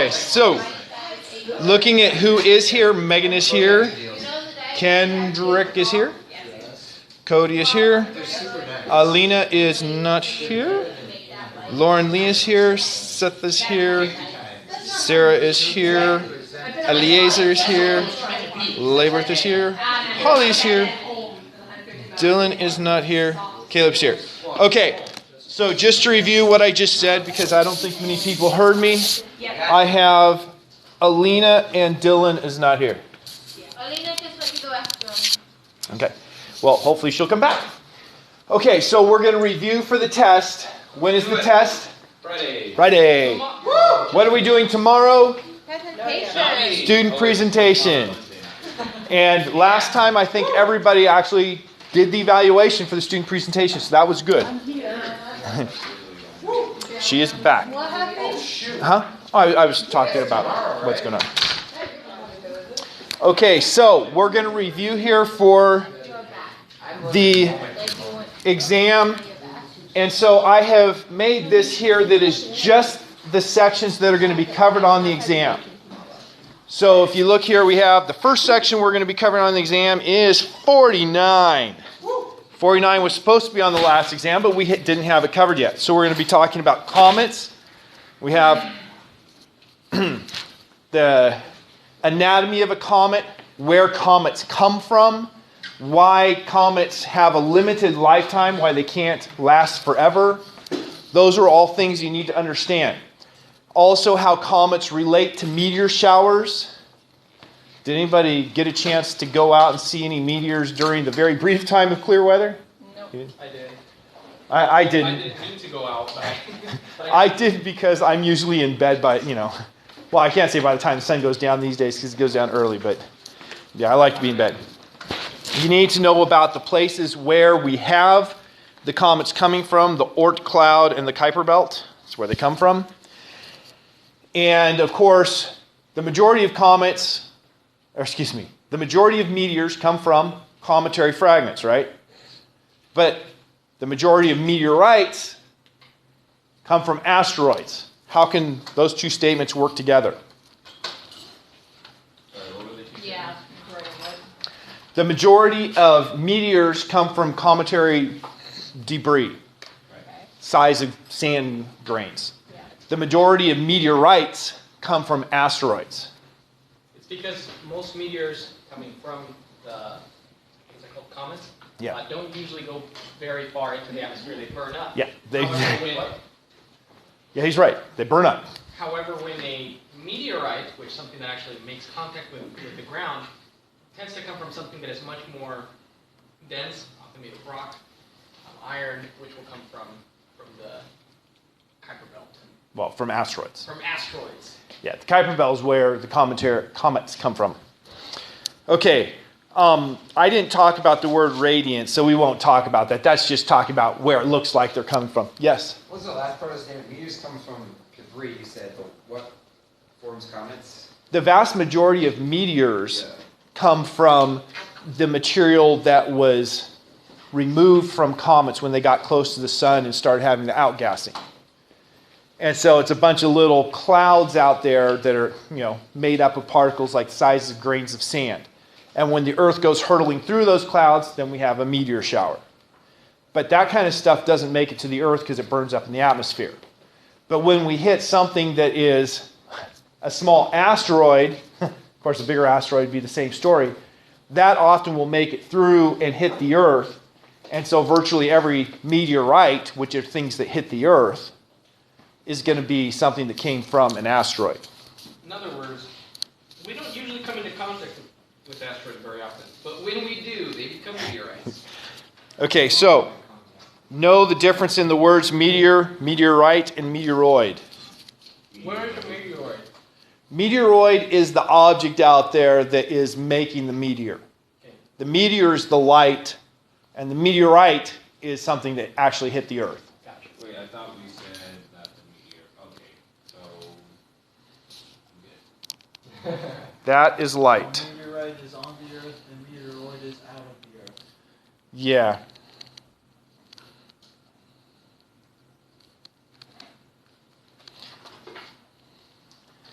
Okay, so looking at who is here, Megan is here, Kendrick is here, Cody is here, Alina is not here, Lauren Lee is here, Seth is here, Sarah is here, Eliezer is here, Laborth is here, Holly is here, Dylan is not here, Caleb's here. Okay, so just to review what I just said, because I don't think many people heard me, I have Alina and Dylan is not here. Okay, well, hopefully she'll come back. Okay, so we're going to review for the test. When is the test? Friday. What are we doing tomorrow? Presentation. Student presentation. And last time, I think everybody actually did the evaluation for the student presentation, so that was good. She is back. What happened? Huh? Oh, I was talking about what's going on. Okay, so we're going to review here for the exam. And so I have made this here that is just the sections that are going to be covered on the exam. So if you look here, we have the first section we're going to be covering on the exam is 49. 49 was supposed to be on the last exam, but we didn't have it covered yet. So we're going to be talking about comets. We have the anatomy of a comet, where comets come from, why comets have a limited lifetime, why they can't last forever. Those are all things you need to understand. Also, how comets relate to meteor showers. Did anybody get a chance to go out and see any meteors during the very brief time of clear weather? No. I did. I didn't. I didn't need to go out, but I did because I'm usually in bed by, well, I can't say by the time the sun goes down these days because it goes down early, but yeah, I like to be in bed. You need to know about the places where we have the comets coming from, the Oort cloud and the Kuiper belt. That's where they come from. And of course, the majority of the majority of meteors come from cometary fragments, right? But the majority of meteorites come from asteroids. How can those two statements work together? Yeah. The majority of meteors come from cometary debris, size of sand grains. Yeah. The majority of meteorites come from asteroids. it's because most meteors coming from the, what's it called, comets, Yeah. don't usually go very far into the atmosphere. They burn up. Yeah, However, yeah, he's right. They burn up. However, when a meteorite, which is something that actually makes contact with the ground, tends to come from something that is much more dense, often made of rock, iron, which will come from the Kuiper belt. Well, from asteroids. From asteroids. Yeah, the Kuiper belt is where the comets come from. Okay, I didn't talk about the word radiant, so we won't talk about that. That's just talking about where it looks like they're coming from. Yes? What was the last part of the statement? Meteors come from debris, you said, but what forms comets? The vast majority of meteors come from the material that was removed from comets when they got close to the sun and started having the outgassing. And so it's a bunch of little clouds out there that are, made up of particles like the size of grains of sand. And when the Earth goes hurtling through those clouds, then we have a meteor shower. But that kind of stuff doesn't make it to the Earth because it burns up in the atmosphere. But when we hit something that is a small asteroid, of course a bigger asteroid would be the same story, that often will make it through and hit the Earth. And so virtually every meteorite, which are things that hit the Earth, is going to be something that came from an asteroid. In other words, we don't usually come into contact with asteroids very often, but when we do, they become meteorites. Okay, so know the difference in the words meteor, meteorite, and meteoroid. Where is a meteoroid? Meteoroid is the object out there that is making the meteor. Okay. The meteor is the light, and the meteorite is something that actually hit the Earth. Gotcha. Wait, I thought we said that the meteor. Okay, so I'm good. That is light. Meteorite is on the Earth, and meteoroid is out of the Earth. Yeah.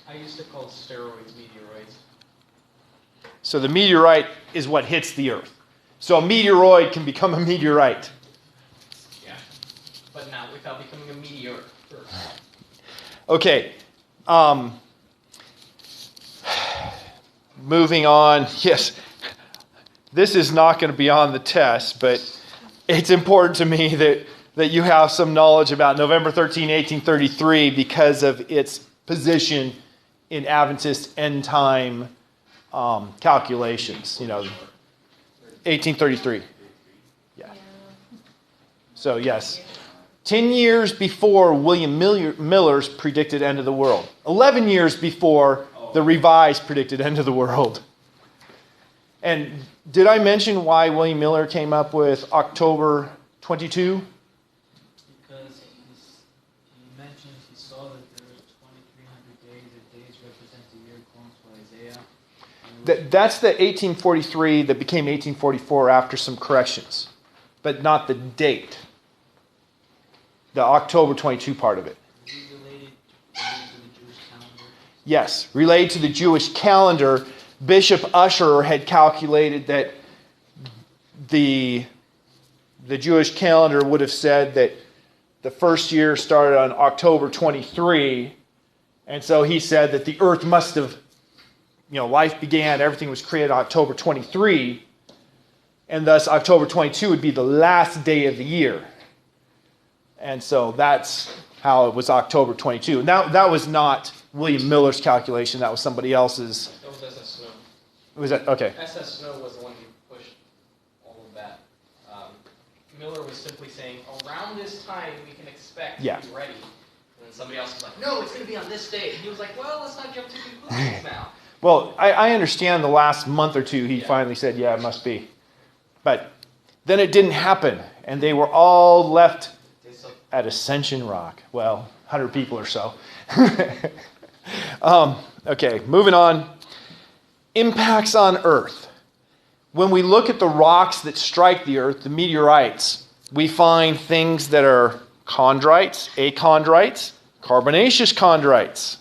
I used to call steroids meteoroids. So the meteorite is what hits the Earth. So a meteoroid can become a meteorite. Yeah. But not without becoming a meteor first. Okay. Moving on. Yes. This is not going to be on the test, but it's important to me that you have some knowledge about November 13, 1833 because of its position in Adventist end time calculations. 1833. Yeah. So, yes. 10 years before William Miller's predicted end of the world. 11 years before the revised predicted end of the world. And did I mention why William Miller came up with October 22? Because he mentioned he saw that there were 2,300 days. The days represent the year according to Isaiah. That's the 1843 that became 1844 after some corrections, but not the date. The October 22 part of it. Is he related to the Jewish calendar? Yes, related to the Jewish calendar. Bishop Ussher had calculated that the Jewish calendar would have said that the first year started on October 23, and so he said that the earth must have, life began, everything was created on October 23, and thus October 22 would be the last day of the year. And so that's how it was October 22. Now, that was not William Miller's calculation, that was somebody else's. That was S.S. Snow. Was that okay? S.S. Snow was the one who pushed all of that. Miller was simply saying, around this time we can expect to be ready. And then somebody else was like, no, it's going to be on this date. And he was like, well, let's not jump to conclusions now. Well, I understand the last month or two he finally said, yeah, it must be. But then it didn't happen, and they were all left at Ascension Rock. Well, 100 people or so. Okay, moving on. Impacts on Earth. When we look at the rocks that strike the Earth, the meteorites, we find things that are chondrites, achondrites, carbonaceous chondrites.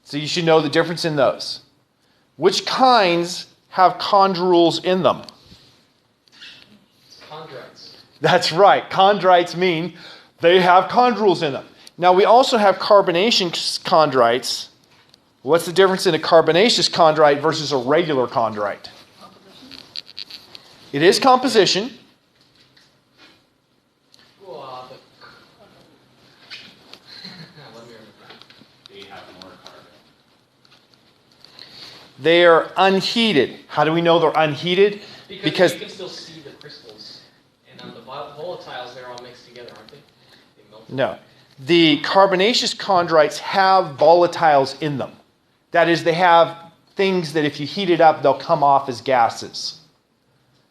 So you should know the difference in those. Which kinds have chondrules in them? Chondrites. That's right. Chondrites mean they have chondrules in them. Now we also have carbonaceous chondrites. What's the difference in a carbonaceous chondrite versus a regular chondrite? It is composition. Well, let me remember. They have more carbon. They are unheated. How do we know they're unheated? Because you can still see the crystals. And on the volatiles, they're all mixed together, aren't they? They melt. No. The carbonaceous chondrites have volatiles in them. That is, they have things that if you heat it up, they'll come off as gases.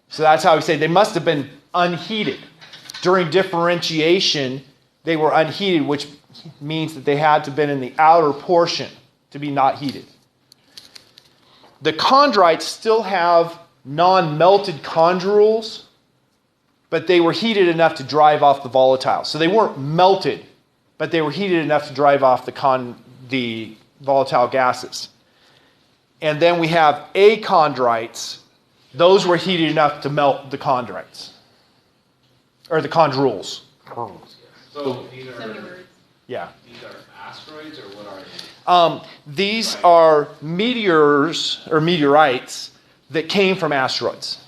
So that's how we say they must have been unheated. During differentiation, they were unheated, which means that they had to have been in the outer portion to be not heated. The chondrites still have non-melted chondrules, but they were heated enough to drive off the volatile. So they weren't melted, but they were heated enough to drive off the volatile gases. And then we have achondrites. Those were heated enough to melt the chondrites. Or the chondrules. So these are asteroids, or what are they? These are meteors or meteorites that came from asteroids.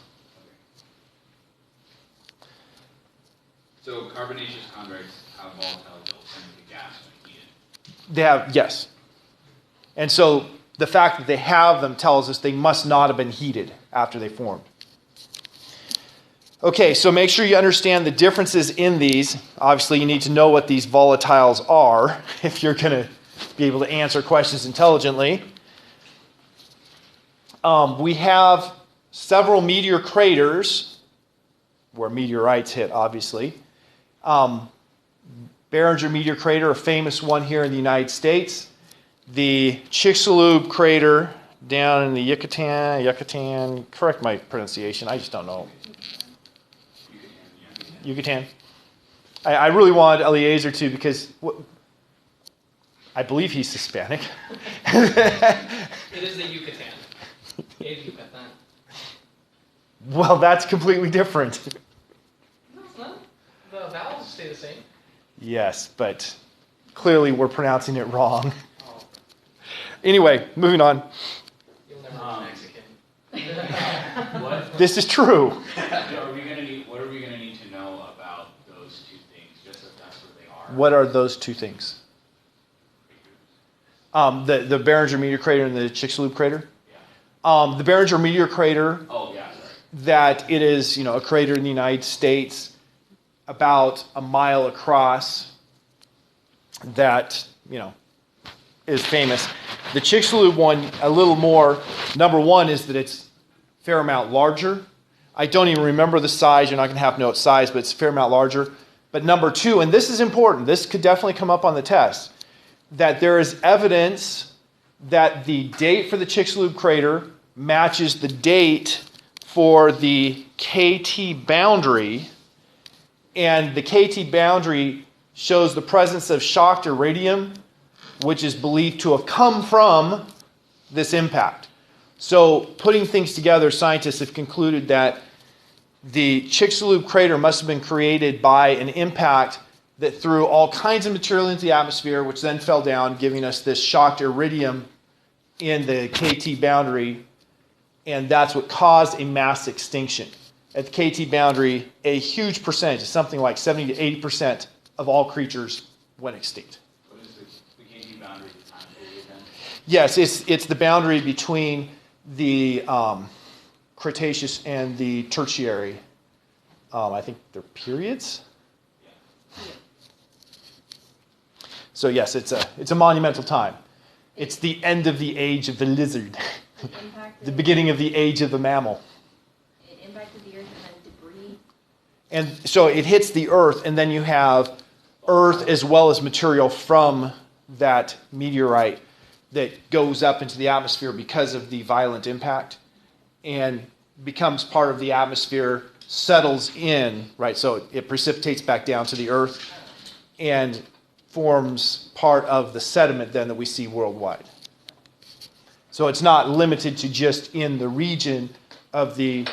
So carbonaceous chondrites have volatile built into gas when heated. They have, yes. And so the fact that they have them tells us they must not have been heated after they formed. Okay, so make sure you understand the differences in these. Obviously, you need to know what these volatiles are if you're going to be able to answer questions intelligently. We have several meteor craters where meteorites hit, obviously. Barringer meteor crater, a famous one here in the United States. The Chicxulub crater down in the Yucatan, correct my pronunciation, I just don't know. Yucatan. I really wanted Eliezer to because I believe he's Hispanic. It is the Yucatan. Es Yucatan. Well, that's completely different. No, it's not. The vowels stay the same. Yes, but clearly we're pronouncing it wrong. Oh, Anyway, moving on. you'll never be Mexican. What This is true. are we gonna need? What are we gonna need to know about those two things? Just that that's where they are. What are those two things? The Barringer meteor crater and the Chicxulub crater. Yeah. The Barringer meteor crater, Oh yeah, sorry. that it is, a crater in the United States, about a mile across, that, is famous. The Chicxulub one, a little more. Number one is that it's a fair amount larger. I don't even remember the size. You're not going to have to know its size, but it's a fair amount larger. But number two, and this is important, this could definitely come up on the test, that there is evidence that the date for the Chicxulub crater matches the date for the KT boundary, and the KT boundary shows the presence of shocked iridium, which is believed to have come from this impact. So, putting things together, scientists have concluded that the Chicxulub crater must have been created by an impact that threw all kinds of material into the atmosphere, which then fell down, giving us this shocked iridium in the KT boundary, and that's what caused a mass extinction. At the KT boundary, a huge percentage, something like 70 to 80% of all creatures went extinct. What is the KT boundary time period then? Yes, it's the boundary between the Cretaceous and the Tertiary. I think they're periods. So yes, it's a monumental time. It's the end of the age of the lizard, the beginning of the age of the mammal. It impacted the earth and then debris. And so it hits the earth, and then you have earth as well as material from that meteorite that goes up into the atmosphere because of the violent impact and becomes part of the atmosphere, settles in, right? So it precipitates back down to the earth and forms part of the sediment then that we see worldwide. So it's not limited to just in the region of the,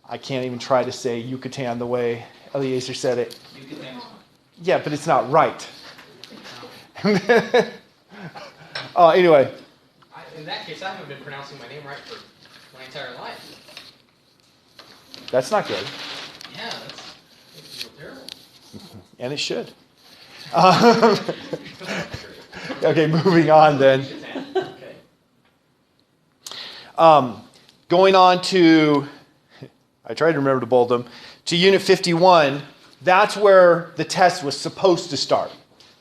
I can't even try to say Yucatan the way Eliezer said it. Yucatan. Yeah, but it's not right. Anyway, In that case, I haven't been pronouncing my name right for my entire life. that's not good. Yeah, that's real terrible. And it should. Okay, moving on then. Okay. Going on to, I tried to remember to bold them, to Unit 51, that's where the test was supposed to start,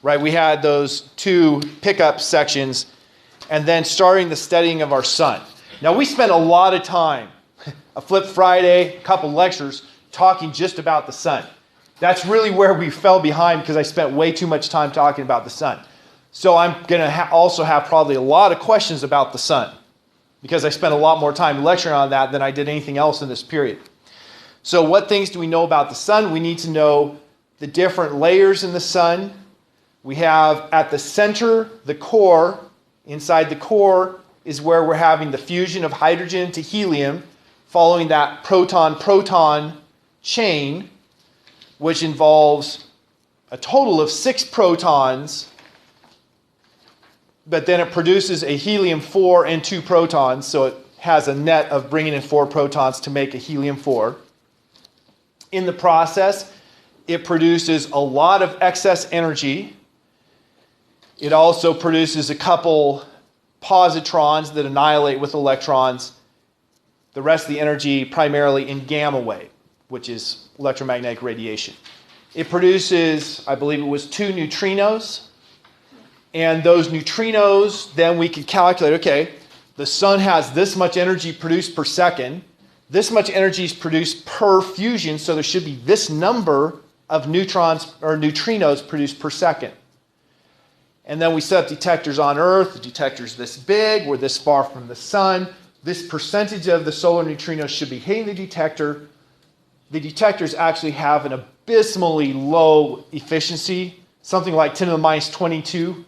right? We had those two pickup sections, and then starting the studying of our sun. Now, we spent a lot of time, a Flip Friday, a couple lectures, talking just about the sun. That's really where we fell behind because I spent way too much time talking about the sun. So I'm going to also have probably a lot of questions about the sun because I spent a lot more time lecturing on that than I did anything else in this period. So what things do we know about the sun? We need to know the different layers in the sun. We have at the center, the core. Inside the core is where we're having the fusion of hydrogen to helium, following that proton-proton chain, which involves a total of 6 protons, but then it produces a helium-4 and 2 protons, so it has a net of bringing in 4 protons to make a helium-4. In the process, it produces a lot of excess energy. It also produces a couple positrons that annihilate with electrons. The rest of the energy primarily in gamma wave, which is electromagnetic radiation. It produces, I believe it was 2 neutrinos. And those neutrinos, then we can calculate, okay, the sun has this much energy produced per second. This much energy is produced per fusion, so there should be this number of neutrons or neutrinos produced per second. And then we set up detectors on Earth. The detector's this big. We're this far from the sun. This percentage of the solar neutrinos should be hitting the detector. The detectors actually have an abysmally low efficiency, something like 10 to the minus 22.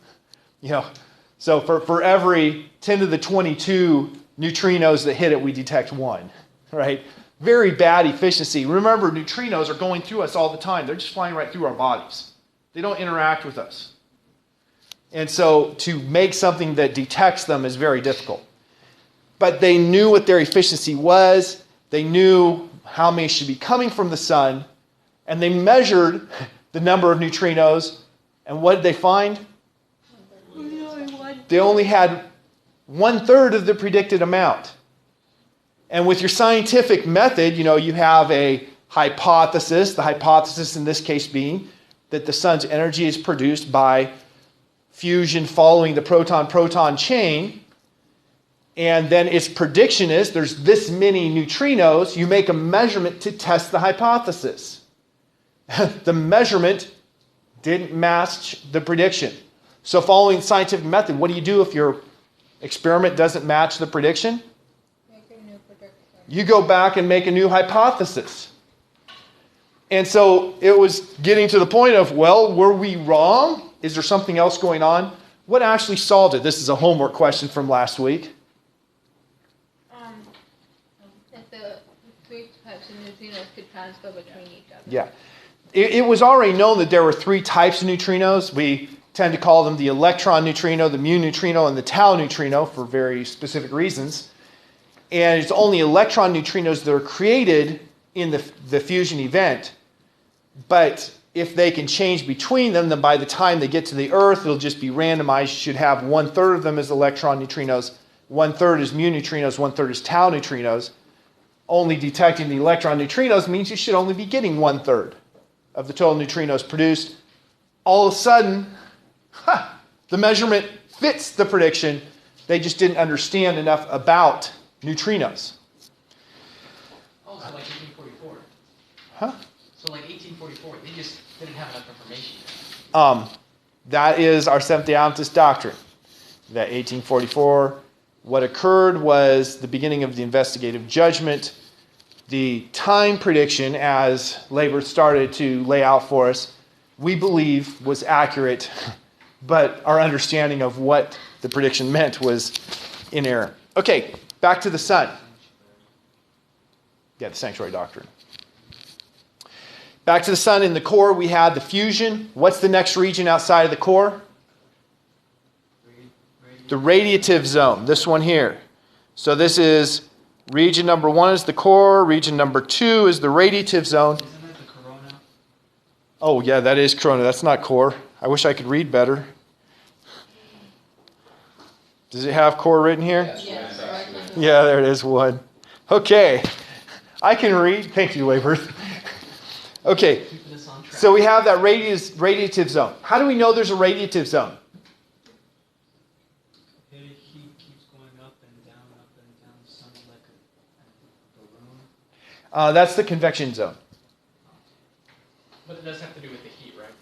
So for every 10 to the 22 neutrinos that hit it, we detect one, right? Very bad efficiency. Remember, neutrinos are going through us all the time. They're just flying right through our bodies. They don't interact with us. And so to make something that detects them is very difficult. But they knew what their efficiency was. They knew how many should be coming from the sun. And they measured the number of neutrinos. And what did they find? They only had 1/3 of the predicted amount. And with your scientific method, you have a hypothesis. The hypothesis in this case being that the sun's energy is produced by fusion following the proton-proton chain. And then its prediction is there's this many neutrinos. You make a measurement to test the hypothesis. The measurement didn't match the prediction. So following the scientific method, what do you do if your experiment doesn't match the prediction? Make a new prediction. You go back and make a new hypothesis. And so it was getting to the point of, well, were we wrong? Is there something else going on? What actually solved it? This is a homework question from last week. That the three types of neutrinos could transfer between each other. Yeah. It was already known that there were three types of neutrinos. We tend to call them the electron neutrino, the mu neutrino, and the tau neutrino for very specific reasons. And it's only electron neutrinos that are created in the fusion event. But if they can change between them, then by the time they get to the Earth, it'll just be randomized. You should have 1/3 of them as electron neutrinos, 1/3 is mu neutrinos, 1/3 is tau neutrinos. Only detecting the electron neutrinos means you should only be getting 1/3 of the total neutrinos produced. All of a sudden, the measurement fits the prediction. They just didn't understand enough about neutrinos. Oh, so like 1844. Huh? So like 1844, they just didn't have enough information. That is our Seventh-day Adventist doctrine. That 1844, what occurred was the beginning of the investigative judgment. The time prediction, as Labor started to lay out for us, we believe was accurate, but our understanding of what the prediction meant was in error. Okay, back to the sun. Yeah, the sanctuary doctrine. Back to the sun. In the core, we had the fusion. What's the next region outside of the core? The radiative zone, this one here. So this is region number 1 is the core. Region number 2 is the radiative zone. Isn't that the corona? Oh, yeah, that is corona. That's not core. I wish I could read better. Does it have core written here? Yes. Yeah, there it is, 1. Okay. I can read. Thank you, Wayworth. Okay. Keeping us on track. So we have that radiative zone. How do we know there's a radiative zone? Heat keeps going up and down, something like a balloon. That's the convection zone. But it does have to do with the heat, right?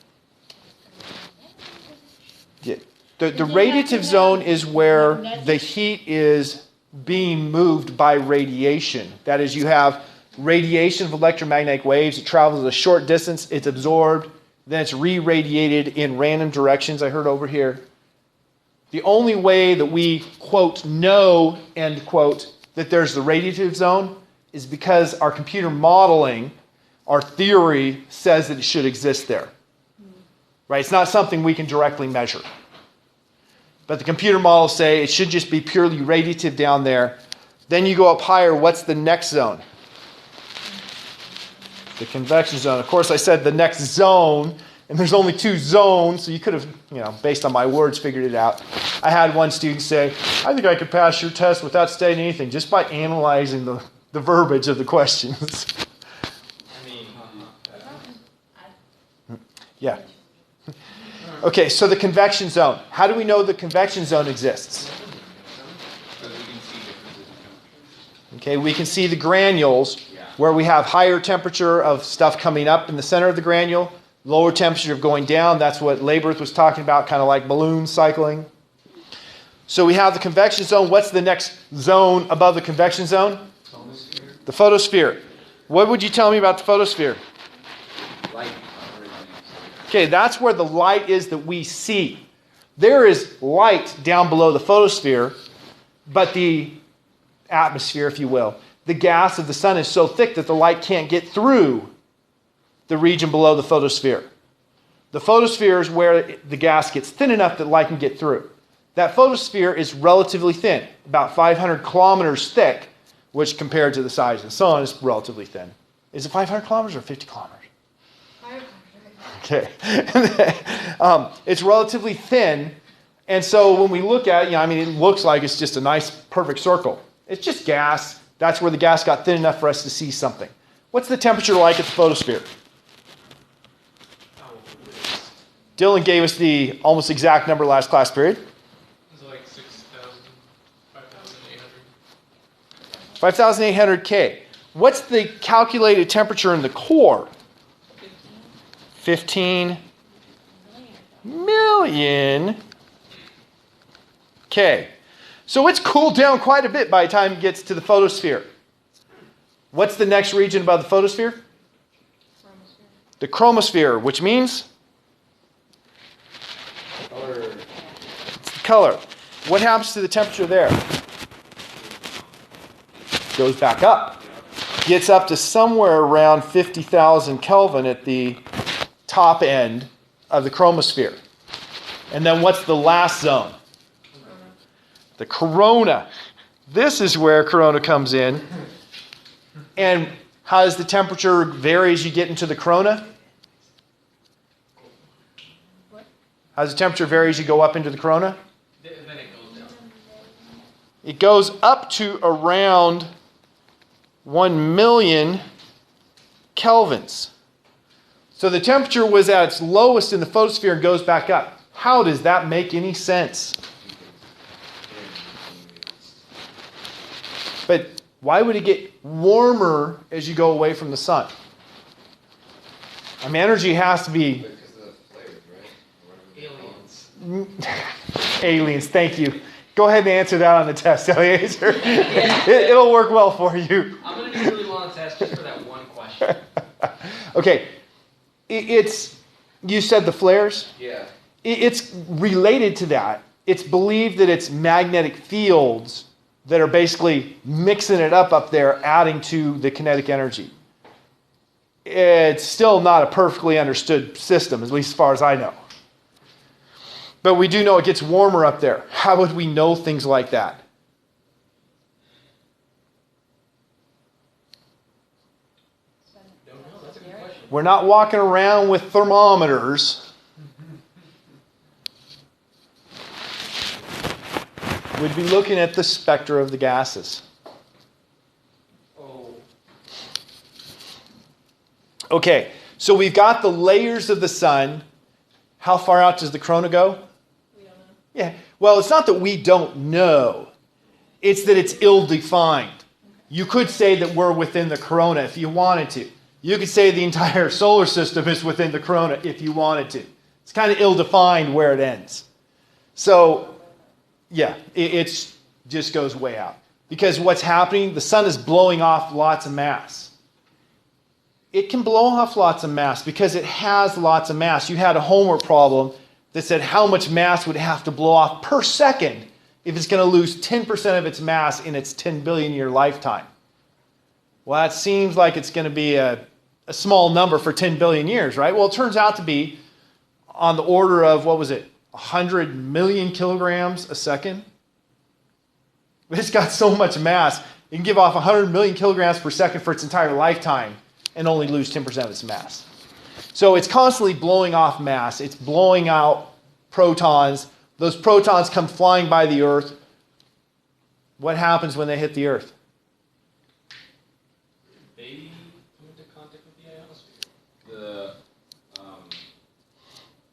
Yeah. The radiative zone is where the heat is being moved by radiation. That is, you have radiation of electromagnetic waves. It travels a short distance. It's absorbed. Then it's re-radiated in random directions, I heard over here. The only way that we, quote, know, end quote, that there's the radiative zone is because our computer modeling, our theory, says that it should exist there. Right? It's not something we can directly measure. But the computer models say it should just be purely radiative down there. Then you go up higher, what's the next zone? The convection zone. Of course, I said the next zone, and there's only 2 zones, so you could have, based on my words, figured it out. I had one student say, I think I could pass your test without stating anything, just by analyzing the verbiage of the questions. I mean, Yeah. Okay, so the convection zone. How do we know the convection zone exists? Okay, we can see the granules where we have higher temperature of stuff coming up in the center of the granule, lower temperature of going down. That's what Laborth was talking about, kind of like balloon cycling. So we have the convection zone. What's the next zone above the convection zone? Photosphere. The photosphere. What would you tell me about the photosphere? Light Okay, that's where the light is that we see. There is light down below the photosphere, but the atmosphere, if you will, the gas of the sun is so thick that the light can't get through the region below the photosphere. The photosphere is where the gas gets thin enough that light can get through. That photosphere is relatively thin, about 500 kilometers thick, which compared to the size of the sun is relatively thin. Is it 500 kilometers or 50 kilometers? Okay. It's relatively thin, and so when we look at it, it looks like it's just a nice, perfect circle. It's just gas. That's where the gas got thin enough for us to see something. What's the temperature like at the photosphere? Dylan gave us the almost exact number last class period. It's like 6,000, 5,800. 5,800 K. What's the calculated temperature in the core? 15 million K. So it's cooled down quite a bit by the time it gets to the photosphere. What's the next region above the photosphere? Chromosphere. The chromosphere, which means? Color. It's the color. What happens to the temperature there? Goes back up. Gets up to somewhere around 50,000 Kelvin at the top end of the chromosphere. And then what's the last zone? The corona. This is where corona comes in. And how does the temperature vary as you get into the corona? How does the temperature vary as you go up into the corona? Then it goes down. It goes up to around 1 million kelvins. So the temperature was at its lowest in the photosphere and goes back up. How does that make any sense? But why would it get warmer as you go away from the sun? Energy has to be... Because of the flavors, right? Aliens. Aliens, thank you. Go ahead and answer that on the test, Eliezer. It'll work well for you. I'm going to do a really long test just for that one question. Okay. You said the flares? Yeah. It's related to that. It's believed that it's magnetic fields that are basically mixing it up there, adding to the kinetic energy. It's still not a perfectly understood system, at least as far as I know. But we do know it gets warmer up there. How would we know things like that? Don't know. That's a good question. We're not walking around with thermometers. We'd be looking at the spectra of the gases. Oh. Okay, so we've got the layers of the sun. How far out does the corona go? We don't know. Yeah, well, it's not that we don't know. It's that it's ill-defined. You could say that we're within the corona if you wanted to. You could say the entire solar system is within the corona if you wanted to. It's kind of ill-defined where it ends. So, yeah, it just goes way out. Because what's happening, the sun is blowing off lots of mass. It can blow off lots of mass because it has lots of mass. You had a homework problem that said how much mass would it have to blow off per second if it's going to lose 10% of its mass in its 10 billion year lifetime. Well, that seems like it's going to be a small number for 10 billion years, right? Well, it turns out to be on the order of, 100 million kilograms a second? It's got so much mass, it can give off 100 million kilograms per second for its entire lifetime and only lose 10% of its mass. So it's constantly blowing off mass. It's blowing out protons. Those protons come flying by the Earth. What happens when they hit the Earth? They come into contact with the ionosphere. The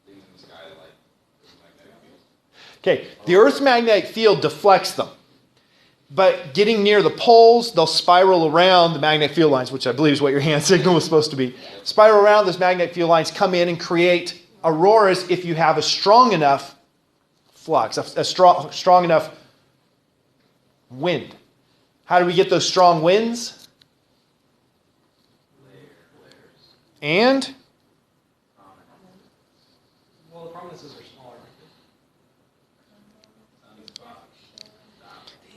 things in the sky like the magnetic field. Okay, the Earth's magnetic field deflects them. But getting near the poles, they'll spiral around the magnetic field lines, which I believe is what your hand signal was supposed to be. Spiral around, those magnetic field lines come in and create auroras if you have a strong enough flux, a strong enough wind. How do we get those strong winds?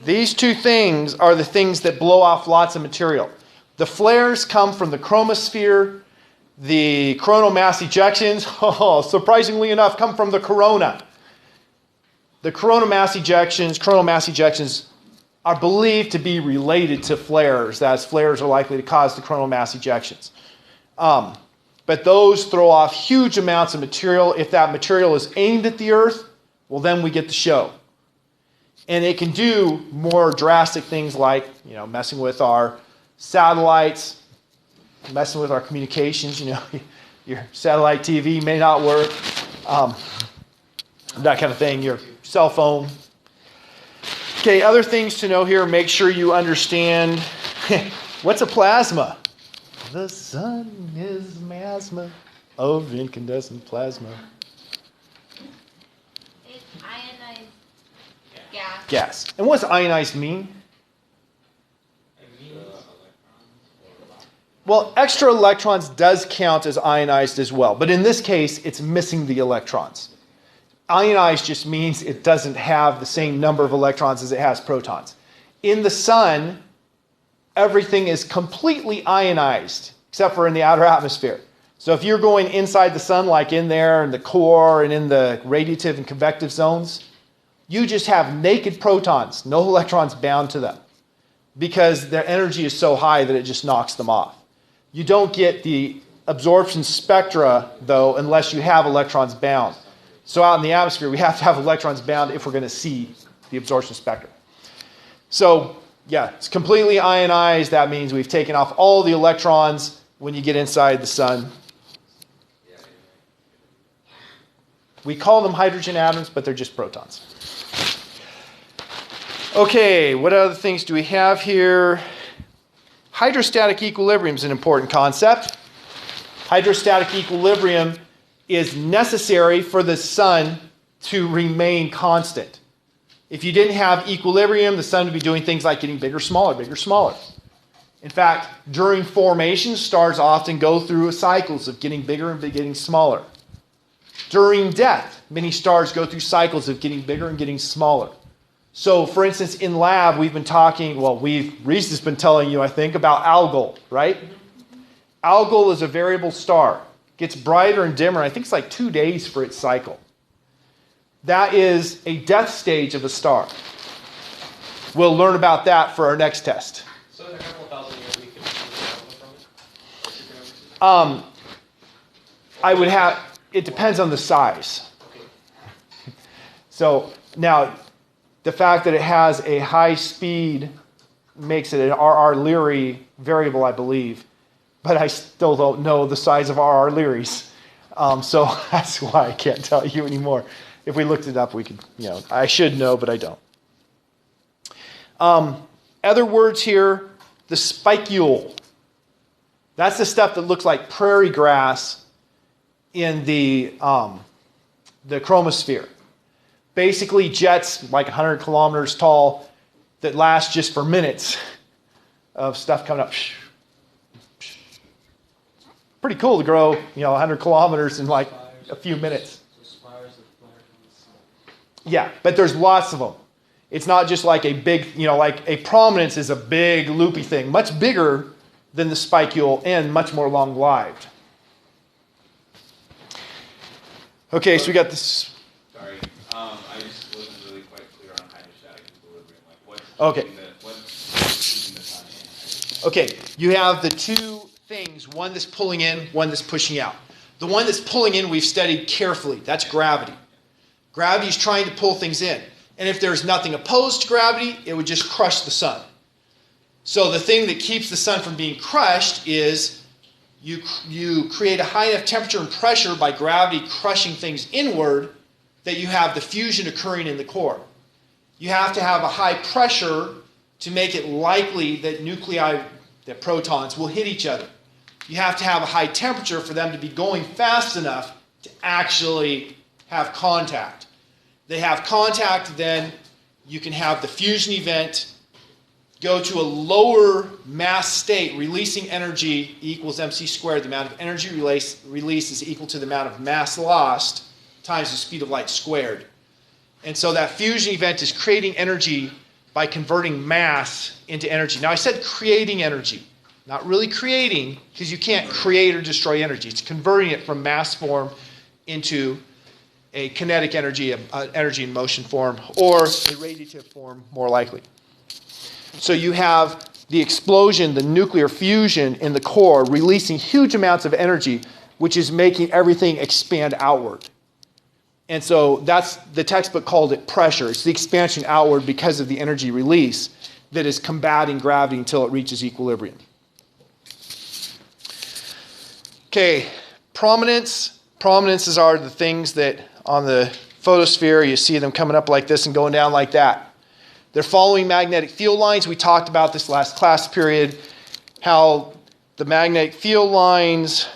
These two things are the things that blow off lots of material. The flares come from the chromosphere. The coronal mass ejections, surprisingly enough, come from the corona. The coronal mass ejections are believed to be related to flares, as flares are likely to cause the coronal mass ejections. But those throw off huge amounts of material. If that material is aimed at the Earth, well, then we get the show. And it can do more drastic things like, messing with our satellites, messing with our communications. Your satellite TV may not work, that kind of thing, your cell phone. Okay, other things to know here, make sure you understand what's a plasma. The sun is miasma of incandescent plasma. It's ionized gas. Gas. And what's ionized mean? Well, extra electrons does count as ionized as well, but in this case, it's missing the electrons. Ionized just means it doesn't have the same number of electrons as it has protons. In the sun, everything is completely ionized, except for in the outer atmosphere. So if you're going inside the sun, like in there, in the core and in the radiative and convective zones, you just have naked protons, no electrons bound to them, because their energy is so high that it just knocks them off. You don't get the absorption spectra, though, unless you have electrons bound. So out in the atmosphere, we have to have electrons bound if we're going to see the absorption spectrum. So, yeah, it's completely ionized. That means we've taken off all the electrons when you get inside the sun. We call them hydrogen atoms, but they're just protons. Okay, what other things do we have here? Hydrostatic equilibrium is an important concept. Hydrostatic equilibrium is necessary for the sun to remain constant. If you didn't have equilibrium, the sun would be doing things like getting bigger, smaller, bigger, smaller. In fact, during formation, stars often go through cycles of getting bigger and getting smaller. During death, many stars go through cycles of getting bigger and getting smaller. So, for instance, in lab, we've been talking, Reese has been telling you, I think, about Algol, right? Algol is a variable star. It gets brighter and dimmer. I think it's like 2 days for its cycle. That is a death stage of a star. We'll learn about that for our next test. So in a couple of thousand years, we could from it? I would have, it depends on the size. So, now, the fact that it has a high speed makes it an R.R. Leary variable, I believe. But I still don't know the size of R.R. Leary's. So that's why I can't tell you anymore. If we looked it up, we could, I should know, but I don't. Other words here, the spicule. That's the stuff that looks like prairie grass in the chromosphere. Basically jets like 100 kilometers tall that last just for minutes of stuff coming up. Pretty cool to grow, 100 kilometers in like a few minutes. Yeah, but there's lots of them. It's not just like a big, like a prominence is a big loopy thing, much bigger than the spicule and much more long-lived. Okay, so we got this. Sorry, I just wasn't really quite clear on hydrostatic equilibrium. Like what's keeping the sun in? Okay, you have the two things, one that's pulling in, one that's pushing out. The one that's pulling in we've studied carefully. That's gravity. Gravity is trying to pull things in. And if there's nothing opposed to gravity, it would just crush the sun. So the thing that keeps the sun from being crushed is you create a high enough temperature and pressure by gravity crushing things inward that you have the fusion occurring in the core. You have to have a high pressure to make it likely that that protons will hit each other. You have to have a high temperature for them to be going fast enough to actually have contact. They have contact, then you can have the fusion event go to a lower mass state, releasing energy equals mc squared. The amount of energy released is equal to the amount of mass lost times the speed of light squared. And so that fusion event is creating energy by converting mass into energy. Now I said creating energy. Not really creating, because you can't create or destroy energy. It's converting it from mass form into a kinetic energy, energy in motion form, or a radiative form, more likely. So you have the explosion, the nuclear fusion in the core, releasing huge amounts of energy, which is making everything expand outward. And so that's, the textbook called it pressure. It's the expansion outward because of the energy release that is combating gravity until it reaches equilibrium. Okay, prominence. Prominences are the things that on the photosphere, you see them coming up like this and going down like that. They're following magnetic field lines. We talked about this last class period, how the magnetic field lines,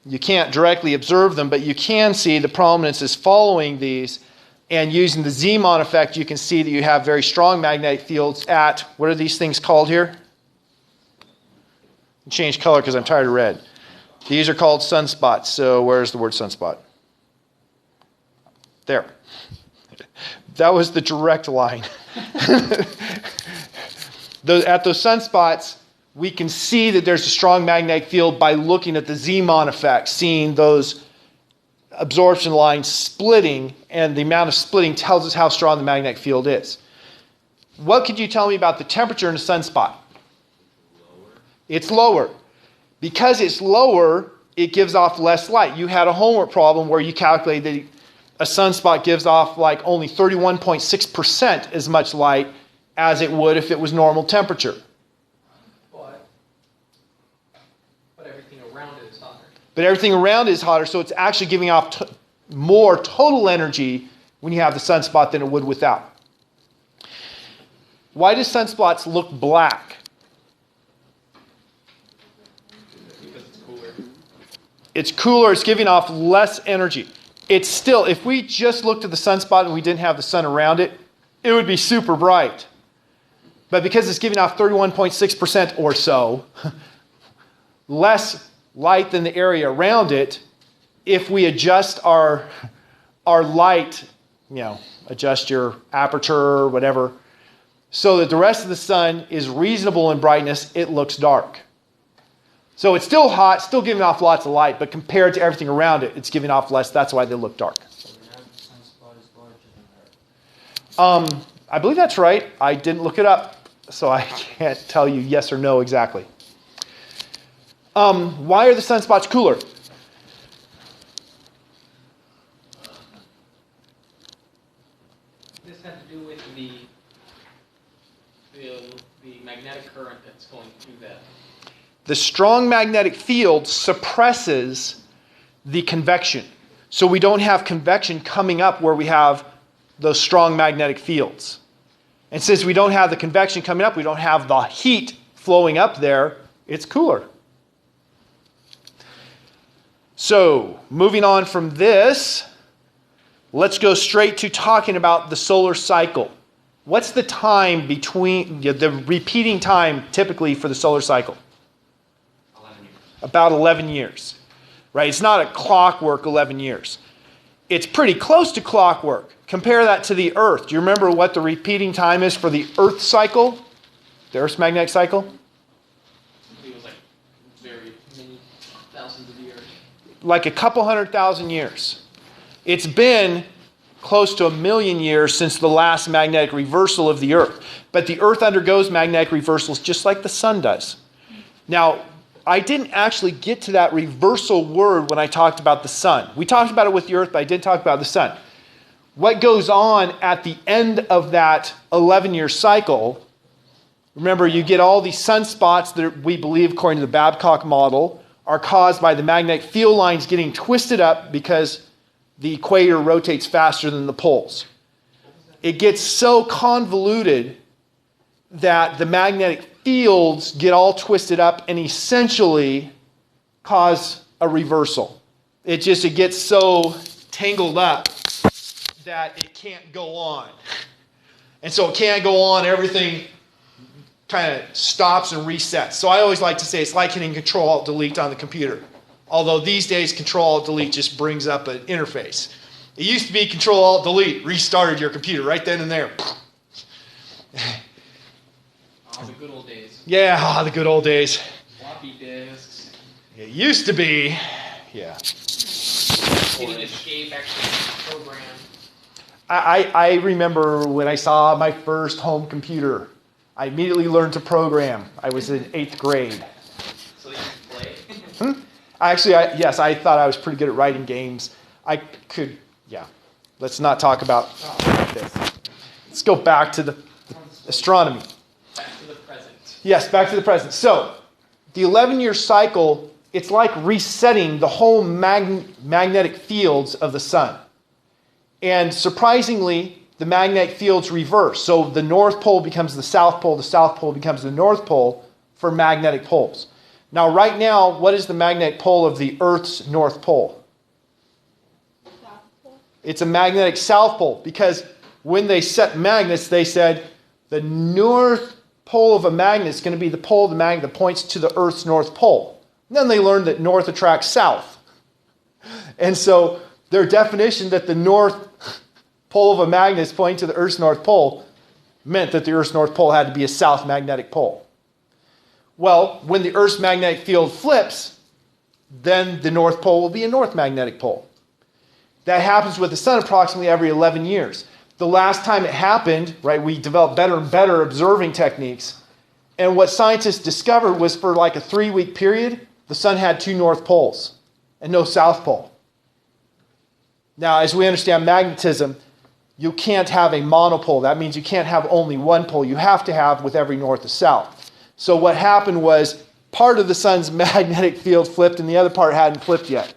you can't directly observe them, but you can see the prominences following these. And using the Zeeman effect, you can see that you have very strong magnetic fields at, what are these things called here? Change color because I'm tired of red. These are called sunspots. So where's the word sunspot? There. That was the direct line. At those sunspots, we can see that there's a strong magnetic field by looking at the Zeeman effect, seeing those absorption lines splitting, and the amount of splitting tells us how strong the magnetic field is. What could you tell me about the temperature in a sunspot? It's lower. Because it's lower, it gives off less light. You had a homework problem where you calculated a sunspot gives off like only 31.6% as much light as it would if it was normal temperature. But everything around it is hotter. But everything around it is hotter, so it's actually giving off more total energy when you have the sunspot than it would without. Why do sunspots look black? Because it's cooler. It's cooler, it's giving off less energy. It's still, if we just looked at the sunspot and we didn't have the sun around it, it would be super bright. But because it's giving off 31.6% or so, less light than the area around it, if we adjust our light, adjust your aperture or whatever, so that the rest of the sun is reasonable in brightness, it looks dark. So it's still hot, still giving off lots of light, but compared to everything around it, it's giving off less. That's why they look dark. So the average sunspot is larger than Earth. I believe that's right. I didn't look it up, so I can't tell you yes or no exactly. Why are the sunspots cooler? This had to do with the magnetic current that's going through that. The strong magnetic field suppresses the convection. So we don't have convection coming up where we have those strong magnetic fields. And since we don't have the convection coming up, we don't have the heat flowing up there, it's cooler. So, moving on from this, let's go straight to talking about the solar cycle. What's the time between, the repeating time typically for the solar cycle? 11 years. About 11 years, right? It's not a clockwork 11 years. It's pretty close to clockwork. Compare that to the Earth. Do you remember what the repeating time is for the Earth cycle? The Earth's magnetic cycle? It was like very many thousands of years. Like a couple 100,000 years. It's been close to 1 million years since the last magnetic reversal of the Earth. But the Earth undergoes magnetic reversals just like the sun does. Now, I didn't actually get to that reversal word when I talked about the sun. We talked about it with the Earth, but I didn't talk about the sun. What goes on at the end of that 11-year cycle, remember you get all these sunspots that we believe, according to the Babcock model, are caused by the magnetic field lines getting twisted up because the equator rotates faster than the poles. It gets so convoluted that the magnetic fields get all twisted up and essentially cause a reversal. It gets so tangled up that it can't go on. And so it can't go on, everything kind of stops and resets. So I always like to say it's like hitting Control-Alt-Delete on the computer. Although these days Control-Alt-Delete just brings up an interface. It used to be Control-Alt-Delete, restarted your computer right then and there. Oh, the good old days. Yeah, the good old days. Floppy disks. It used to be, yeah. Hitting escape actually program. I remember when I saw my first home computer. I immediately learned to program. I was in 8th grade. So you can play. Actually, I thought I was pretty good at writing games. I could, yeah. Let's not talk about this. Let's go back to the astronomy. Back to the present. Yes, back to the present. So, the 11-year cycle, it's like resetting the whole magnetic fields of the sun. And surprisingly, the magnetic fields reverse. So the North Pole becomes the South Pole becomes the North Pole for magnetic poles. Now, right now, what is the magnetic pole of the Earth's North Pole? South Pole. It's a magnetic South Pole, because when they set magnets, they said the North Pole of a magnet is going to be the pole of the magnet that points to the Earth's North Pole. And then they learned that North attracts South. And so their definition that the North Pole of a magnet is pointing to the Earth's North Pole meant that the Earth's North Pole had to be a south magnetic pole. Well, when the Earth's magnetic field flips, then the North Pole will be a north magnetic pole. That happens with the sun approximately every 11 years. The last time it happened, right, we developed better and better observing techniques. And what scientists discovered was for like a 3-week period, the sun had 2 north poles and no south pole. Now, as we understand magnetism, you can't have a monopole. That means you can't have only one pole. You have to have with every north and south. So what happened was part of the sun's magnetic field flipped and the other part hadn't flipped yet.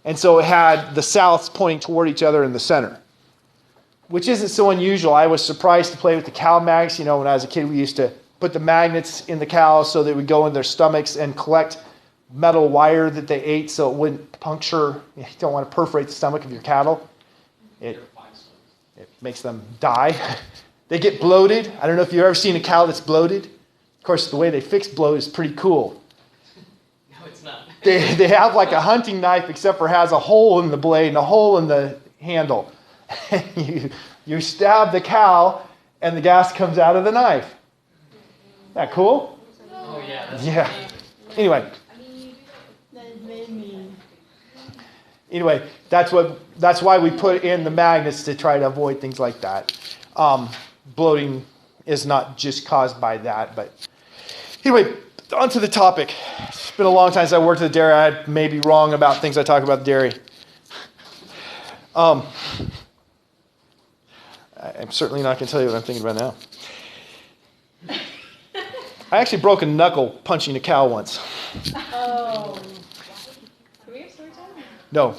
And so it had the souths pointing toward each other in the center, which isn't so unusual. I was surprised to play with the cow mags. You know, when I was a kid, we used to put the magnets in the cows so they would go in their stomachs and collect metal wire that they ate so it wouldn't puncture. You don't want to perforate the stomach of your cattle. It makes them die. They get bloated. I don't know if you've ever seen a cow that's bloated. Of course, the way they fix bloat is pretty cool. No, it's not. They have like a hunting knife, except for it has a hole in the blade and a hole in the handle. You stab the cow, and the gas comes out of the knife. Isn't that cool? Oh yeah. That's Yeah. Anyway, that's why we put in the magnets to try to avoid things like that. Bloating is not just caused by that, but anyway, on to the topic. It's been a long time since I worked at the dairy. I may be wrong about things I talk about the dairy. I'm certainly not going to tell you what I'm thinking about now. I actually broke a knuckle punching a cow once. Oh. Can we have story time? No.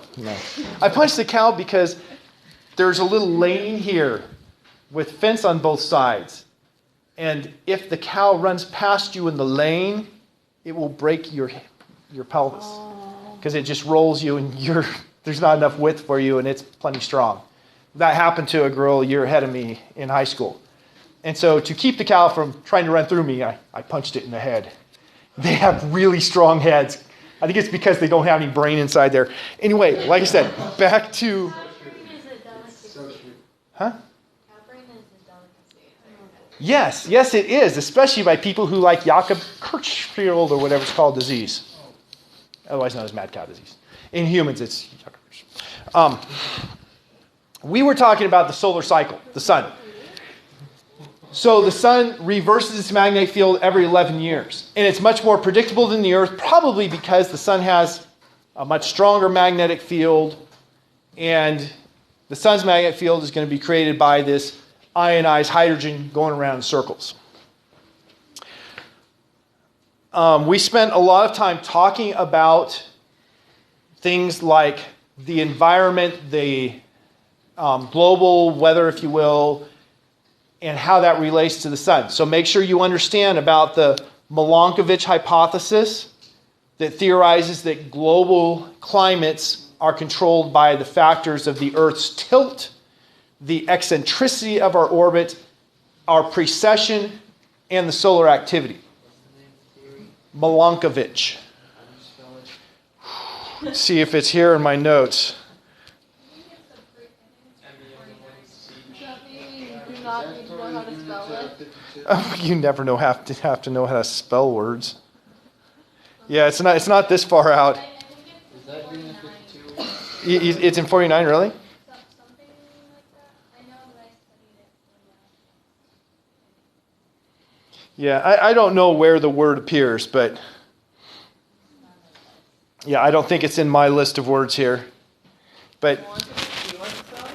I punched the cow because there's a little lane here with fence on both sides. And if the cow runs past you in the lane, it will break your pelvis. Because it just rolls you and there's not enough width for you and it's plenty strong. That happened to a girl a year ahead of me in high school. And so to keep the cow from trying to run through me, I punched it in the head. They have really strong heads. I think it's because they don't have any brain inside there. Anyway, like I said, back to... Cow brain is a delicacy. Huh? Cow brain is a delicacy. Yes, it is, especially by people who like Jakob Creutzfeldt or whatever it's called disease. Otherwise known as mad cow disease. In humans, it's Jakob Creutzfeldt. We were talking about the solar cycle, the sun. So the sun reverses its magnetic field every 11 years. And it's much more predictable than the Earth, probably because the sun has a much stronger magnetic field. And the sun's magnetic field is going to be created by this ionized hydrogen going around in circles. We spent a lot of time talking about things like the environment, the global weather, if you will, and how that relates to the sun. So make sure you understand about the Milankovitch hypothesis that theorizes that global climates are controlled by the factors of the Earth's tilt, the eccentricity of our orbit, our precession, and the solar activity. Milankovitch. Let's see if it's here in my notes. you not need to know how to spell it? You never have to know how to spell words. Yeah, it's not this far out. I think it's Is that unit 52? It's in 49, really? something like that. I know that I studied it for Yeah, I don't know where the word appears, but yeah, I don't think it's in my list of words here. But Do you like spelling?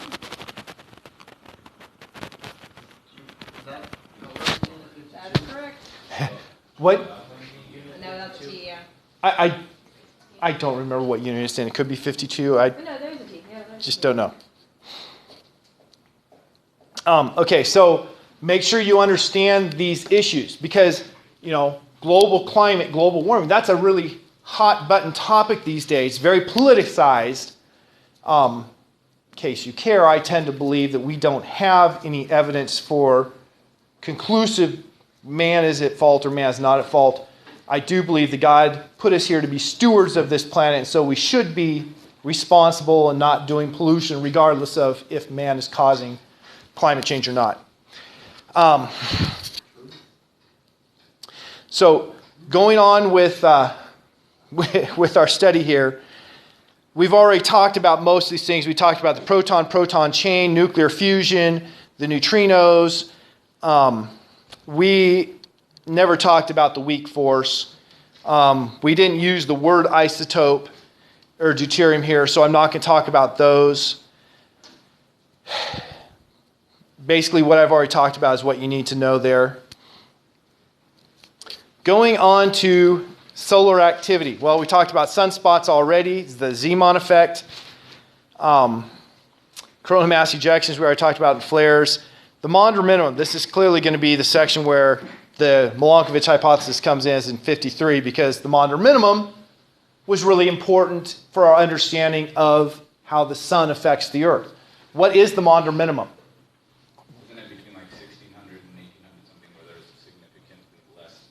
Is that correct, unit 52? That is correct. what? Unit No, that's 52. T, yeah. I don't remember what unit it's in. It could be 52. I Oh, no, there's a T. Yeah, there's just a T. don't know. Okay, so make sure you understand these issues because, global climate, global warming, that's a really hot button topic these days, very politicized. In case you care, I tend to believe that we don't have any evidence for conclusive man is at fault or man is not at fault. I do believe that God put us here to be stewards of this planet, and so we should be responsible and not doing pollution regardless of if man is causing climate change or not. So going on with our study here, we've already talked about most of these things. We talked about the proton-proton chain, nuclear fusion, the neutrinos. We never talked about the weak force. We didn't use the word isotope or deuterium here, so I'm not going to talk about those. Basically, what I've already talked about is what you need to know there. Going on to solar activity. Well, we talked about sunspots already, the Zeeman effect. Coronal mass ejections, we already talked about in flares. The Maunder minimum, this is clearly going to be the section where the Milankovitch hypothesis comes in as in 53 because the Maunder minimum was really important for our understanding of how the sun affects the earth. What is the Maunder minimum? Isn't it between like 1600 and 1800 something where there's a significantly less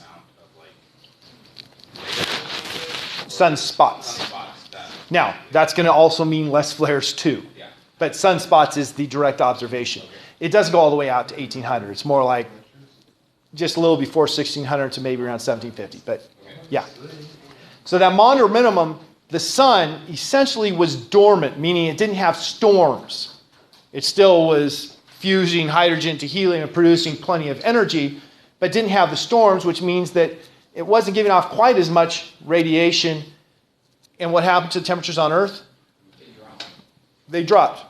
amount of Sunspots. sunspots that, Now, that's going to also mean less flares too. yeah. But sunspots is the direct observation. It doesn't go all the way out to 1800. It's more like just a little before 1600 to maybe around 1750. But yeah. So that Maunder minimum, the sun essentially was dormant, meaning it didn't have storms. It still was fusing hydrogen to helium and producing plenty of energy, but didn't have the storms, which means that it wasn't giving off quite as much radiation. And what happened to the temperatures on Earth? They dropped.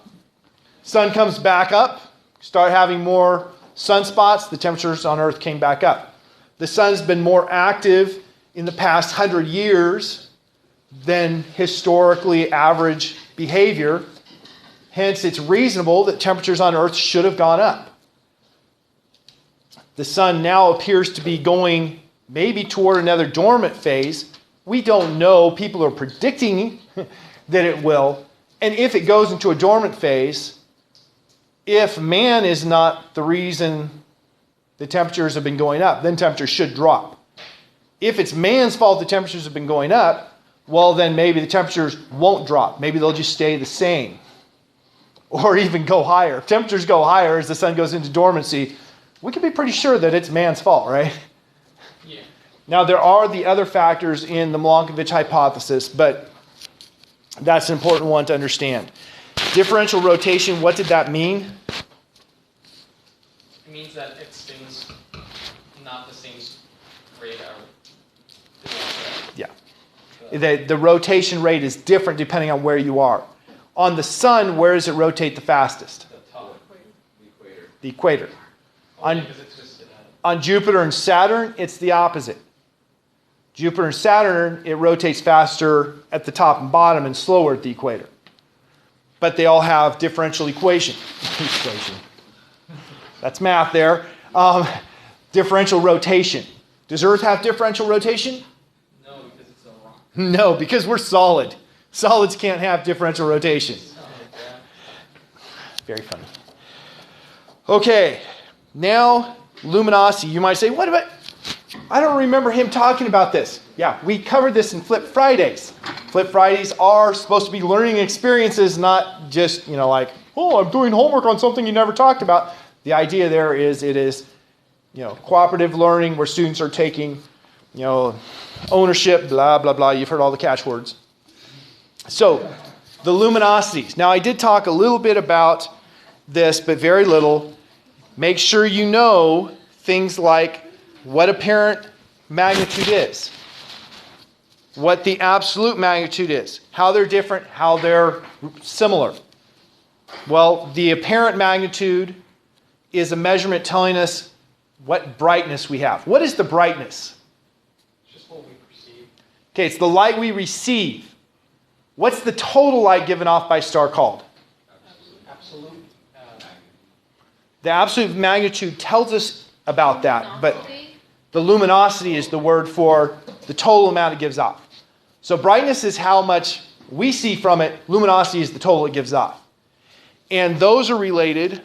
Sun comes back up, start having more sunspots, the temperatures on Earth came back up. The sun's been more active in the past 100 years than historically average behavior. Hence, it's reasonable that temperatures on Earth should have gone up. The sun now appears to be going maybe toward another dormant phase. We don't know. People are predicting that it will. And if it goes into a dormant phase, if man is not the reason the temperatures have been going up, then temperatures should drop. If it's man's fault the temperatures have been going up, well, then maybe the temperatures won't drop. Maybe they'll just stay the same or even go higher. If temperatures go higher as the sun goes into dormancy, we can be pretty sure that it's man's fault, right? Yeah. Now, there are the other factors in the Milankovitch hypothesis, but that's an important one to understand. Differential rotation, what did that mean? It means that it spins not the same rate. Yeah. The rotation rate is different depending on where you are. On the sun, where does it rotate the fastest? The top. The equator. Only because it's just, On Jupiter and Saturn, it's the opposite. Jupiter and Saturn, it rotates faster at the top and bottom and slower at the equator. But they all have differential equation. That's math there. Differential rotation. Does Earth have differential rotation? no, because it's a rock. No, because we're solid. Solids can't have differential rotation. Very funny. Okay, now luminosity. You might say, what about... I don't remember him talking about this. Yeah, we covered this in Flip Fridays. Flip Fridays are supposed to be learning experiences, not just, like, oh, I'm doing homework on something you never talked about. The idea there is it is, cooperative learning where students are taking, ownership, blah, blah, blah. You've heard all the catchwords. So, the luminosities. Now, I did talk a little bit about this, but very little. Make sure you know things like what apparent magnitude is, what the absolute magnitude is, how they're different, how they're similar. Well, the apparent magnitude is a measurement telling us what brightness we have. What is the brightness? It's just what we perceive. Okay, it's the light we receive. What's the total light given off by a star called? Absolute. The absolute magnitude tells us about that, but the luminosity is the word for the total amount it gives off. So brightness is how much we see from it. Luminosity is the total it gives off. And those are related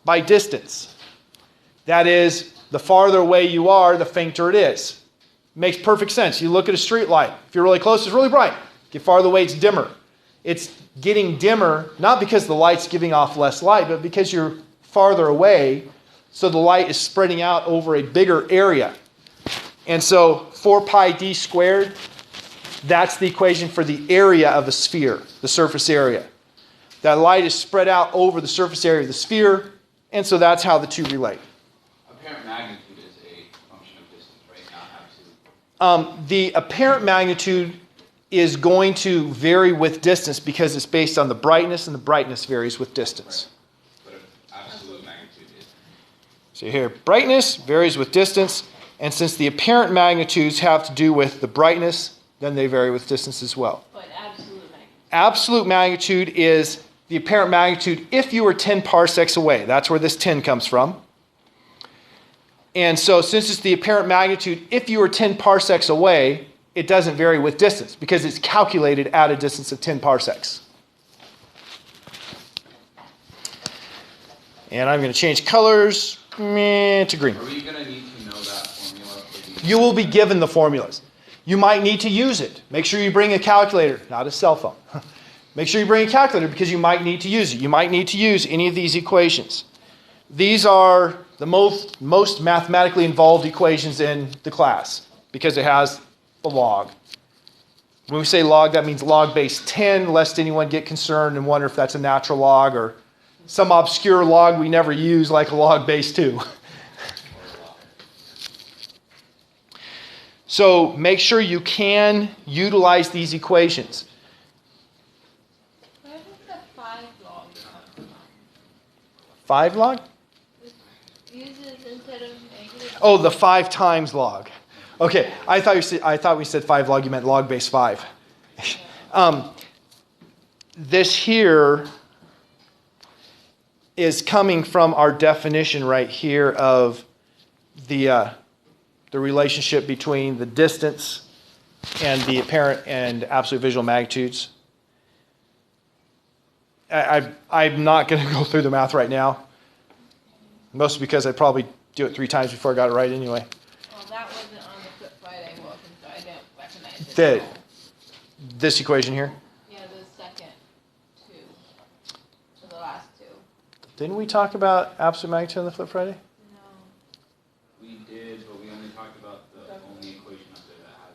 by distance. That is, the farther away you are, the fainter it is. Makes perfect sense. You look at a street light. If you're really close, it's really bright. Get farther away, it's dimmer. It's getting dimmer, not because the light's giving off less light, but because you're farther away, so the light is spreading out over a bigger area. And so 4 pi d squared, that's the equation for the area of a sphere, the surface area. That light is spread out over the surface area of the sphere, and so that's how the two relate. Apparent magnitude is a function of distance, right? Not absolute. The apparent magnitude is going to vary with distance because it's based on the brightness, and the brightness varies with distance. But absolute magnitude is. So here, brightness varies with distance, and since the apparent magnitudes have to do with the brightness, then they vary with distance as well. But absolute magnitude. Absolute magnitude is the apparent magnitude if you were 10 parsecs away. That's where this 10 comes from. And so since it's the apparent magnitude if you were 10 parsecs away, it doesn't vary with distance because it's calculated at a distance of 10 parsecs. And I'm going to change colors to green. Are we going to need to know that formula? You will be given the formulas. You might need to use it. Make sure you bring a calculator, not a cell phone. Make sure you bring a calculator because you might need to use it. You might need to use any of these equations. These are the most mathematically involved equations in the class because it has the log. When we say log, that means log base 10, lest anyone get concerned and wonder if that's a natural log or some obscure log we never use like a log base 2. So make sure you can utilize these equations. Where does the 5 log come from? 5 log? Uses instead of negative. Oh, the 5 times log. Okay, I thought we said 5 log. You meant log base 5. This here is coming from our definition right here of the relationship between the distance and the apparent and absolute visual magnitudes. I'm not going to go through the math right now, mostly because I'd probably do it 3 times before I got it right anyway. Well, that wasn't on the Flip Friday book, and so I didn't recognize it. This equation here. Yeah, the second 2. So the last 2. Didn't we talk about absolute magnitude on the Flip Friday? No. We did, but we only talked about the only equation up there that had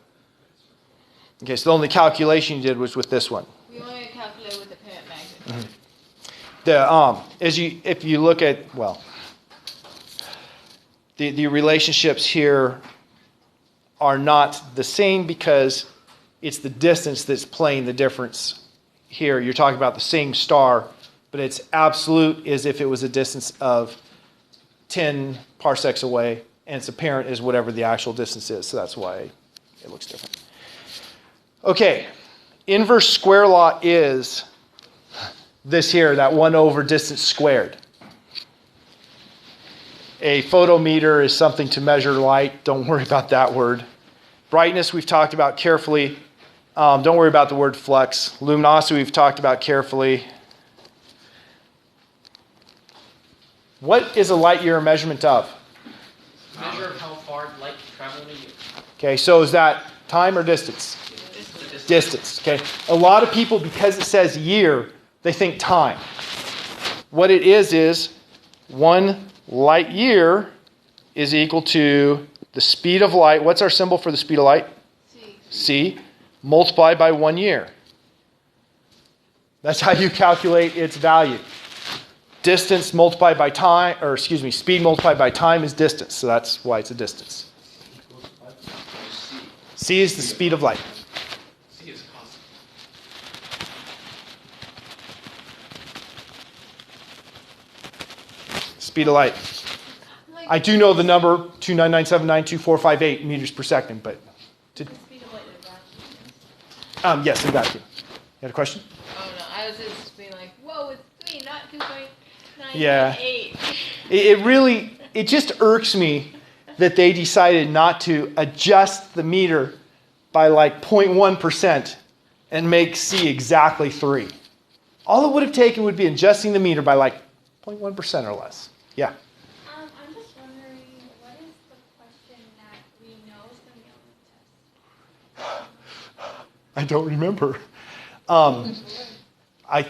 the. Okay, so the only calculation you did was with this one. We only calculate with the parent magnitude. If you look at the relationships here are not the same because it's the distance that's playing the difference. Here you're talking about the same star, but it's absolute as if it was a distance of 10 parsecs away, and its apparent is whatever the actual distance is. So that's why it looks different. Okay, inverse square law is this here, that 1 over distance squared. A photometer is something to measure light. Don't worry about that word. Brightness we've talked about carefully. Don't worry about the word flux. Luminosity we've talked about carefully. What is a light year a measurement of? Measure of how far light can travel in a year. Okay, so is that time or distance? Distance. Okay. A lot of people, because it says year, they think time. What it is 1 light year is equal to the speed of light. What's our symbol for the speed of light? C. Multiplied by 1 year. That's how you calculate its value. Distance multiplied by time, speed multiplied by time is distance. So that's why it's a distance. C is the speed of light. C is constant. Speed of light. I do know the number 299792458 meters per second, but yes, in vacuum. You had a question? Oh no, I was just being like, whoa, it's 3, not 2.9. Yeah. 8. It just irks me that they decided not to adjust the meter by like 0.1% and make C exactly 3. All it would have taken would be adjusting the meter by like 0.1% or less. Yeah. I'm just wondering, what is the question that we know is going to be on the test? I don't remember. I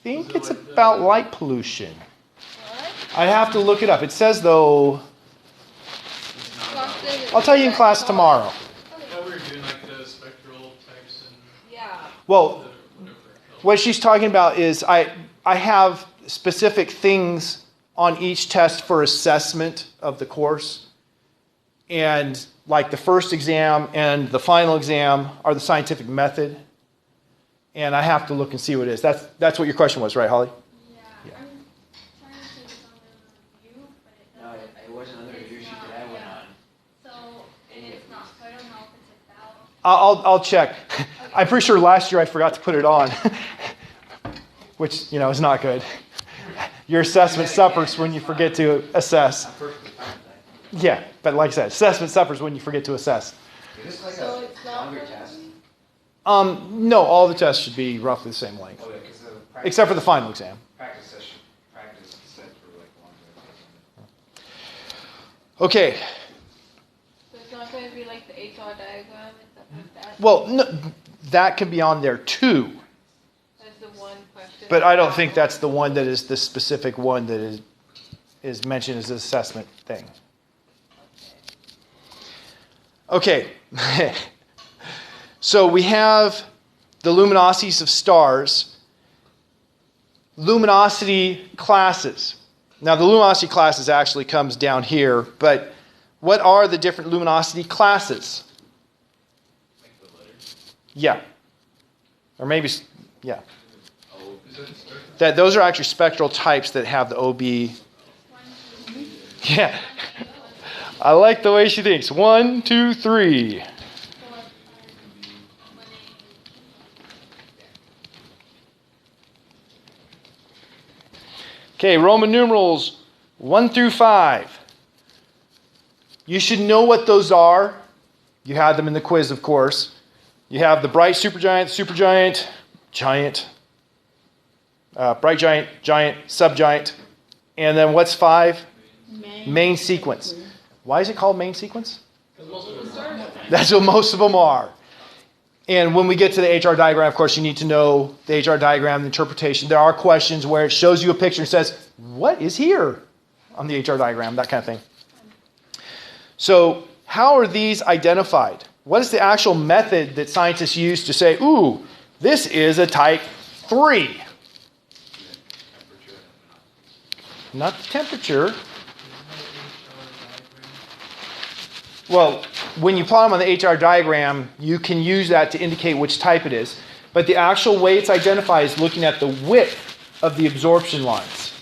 think it's about light pollution. What? I have to look it up. It says, though, I'll tell you in class tomorrow. I thought we were doing like the spectral types and Yeah. Well, what she's talking about is I have specific things on each test for assessment of the course. And like the first exam and the final exam are the scientific method. And I have to look and see what it is. That's what your question was, right, Holly? Yeah, Yeah. I'm trying to see if it's on the review, but it No, doesn't. it wasn't on the review sheet that I went on. So, and it's not, so I don't know if it's about. I'll check. I'm pretty sure last year I forgot to put it on, which, is not good. Your assessment suffers when you forget to assess. Yeah, but like I said, assessment suffers when you forget to assess. Is this like So a it's not longer for- test? No, all the tests should be roughly the same length, Oh, yeah, 'cause the practice- except for the final exam. Practice session, practice is set for like longer. Okay. So it's not going to be like the HR diagram and stuff like that? Well, no, that can be on there too, That's the one question. but I don't think that's the one that is the specific one that is mentioned as an assessment thing. Okay. So we have the luminosities of stars, luminosity classes. Now the luminosity classes actually comes down here, but what are the different luminosity classes? Like the letters. Yeah. Or maybe, yeah. Those are actually spectral types that have the OB. Yeah. I like the way she thinks. 1, 2, 3. Okay, Roman numerals 1 through 5. You should know what those are. You had them in the quiz, of course. You have the bright supergiant, giant, bright giant, giant, subgiant. And then what's 5? Main sequence. Why is it called main sequence? because most of them are. That's what most of them are. And when we get to the HR diagram, of course, you need to know the HR diagram, the interpretation. There are questions where it shows you a picture and says, what is here on the HR diagram, that kind of thing. So how are these identified? What is the actual method that scientists use to say, ooh, this is a type 3? Not the temperature. Well, when you plot them on the HR diagram, you can use that to indicate which type it is. But the actual way it's identified is looking at the width of the absorption lines.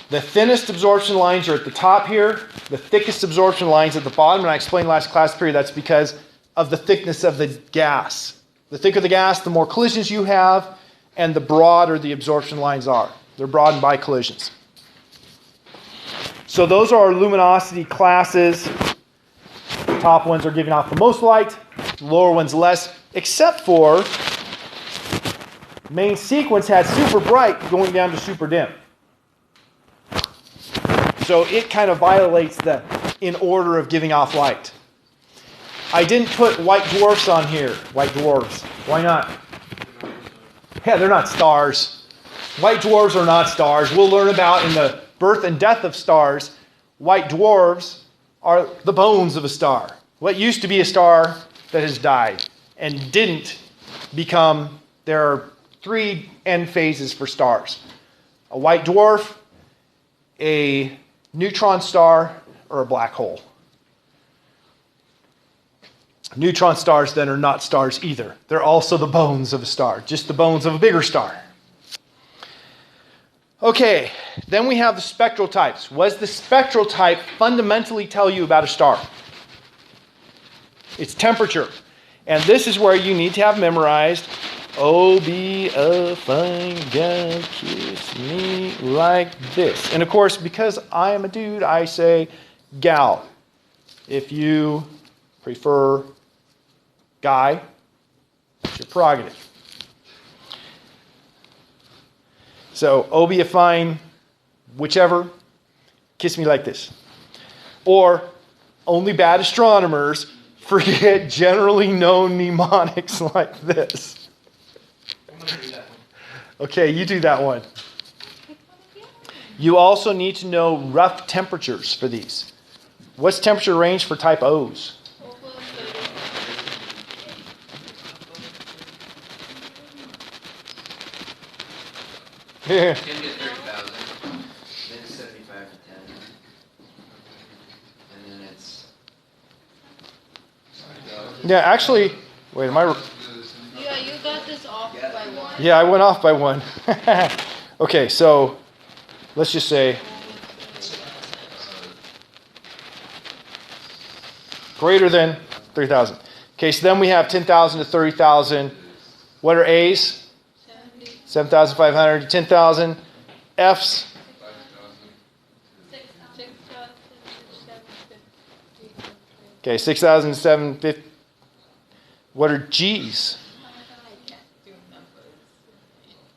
The thinnest absorption lines are at the top here. The thickest absorption lines at the bottom. And I explained last class period that's because of the thickness of the gas. The thicker the gas, the more collisions you have, and the broader the absorption lines are. They're broadened by collisions. So those are our luminosity classes. The top ones are giving off the most light, the lower ones less, except for main sequence had super bright going down to super dim. So it kind of violates the in order of giving off light. I didn't put white dwarfs on here. White dwarfs. Why not? Yeah, they're not stars. White dwarfs are not stars. We'll learn about in the birth and death of stars, white dwarfs are the bones of a star. What used to be a star that has died and didn't become, there are 3 end phases for stars. A white dwarf, a neutron star, or a black hole. Neutron stars then are not stars either. They're also the bones of a star, just the bones of a bigger star. Okay, then we have the spectral types. What does the spectral type fundamentally tell you about a star? Its temperature. And this is where you need to have memorized, oh, be a fine gal, kiss me like this. And of course, because I am a dude, I say gal. If you prefer guy, it's your prerogative. So, oh, be a fine, whichever, kiss me like this. Or, only bad astronomers forget generally known mnemonics like this. I'm going to do that one. Okay, you do that one. You also need to know rough temperatures for these. What's temperature range for type O's? Yeah. 10 to 30,000, then it's 75 to 10, and then it's. Yeah, actually, wait, am I? Yeah, you got this off by 1. Yeah, I went off by 1. Okay, so let's just say greater than 3,000. Okay, so then we have 10,000 to 30,000. What are A's? 7,500 to 10,000. F's? 6,750. Okay, 6,750. What are G's?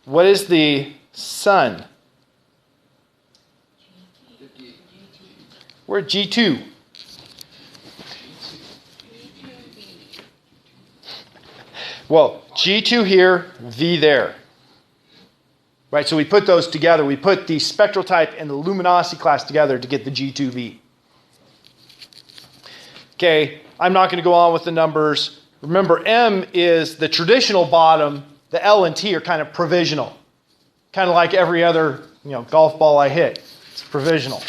What is the sun? We're at G2. Well, G2 here, V there. Right, so we put those together. We put the spectral type and the luminosity class together to get the G2V. Okay, I'm not going to go on with the numbers. Remember, M is the traditional bottom. The L and T are kind of provisional. Kind of like every other, golf ball I hit. It's provisional.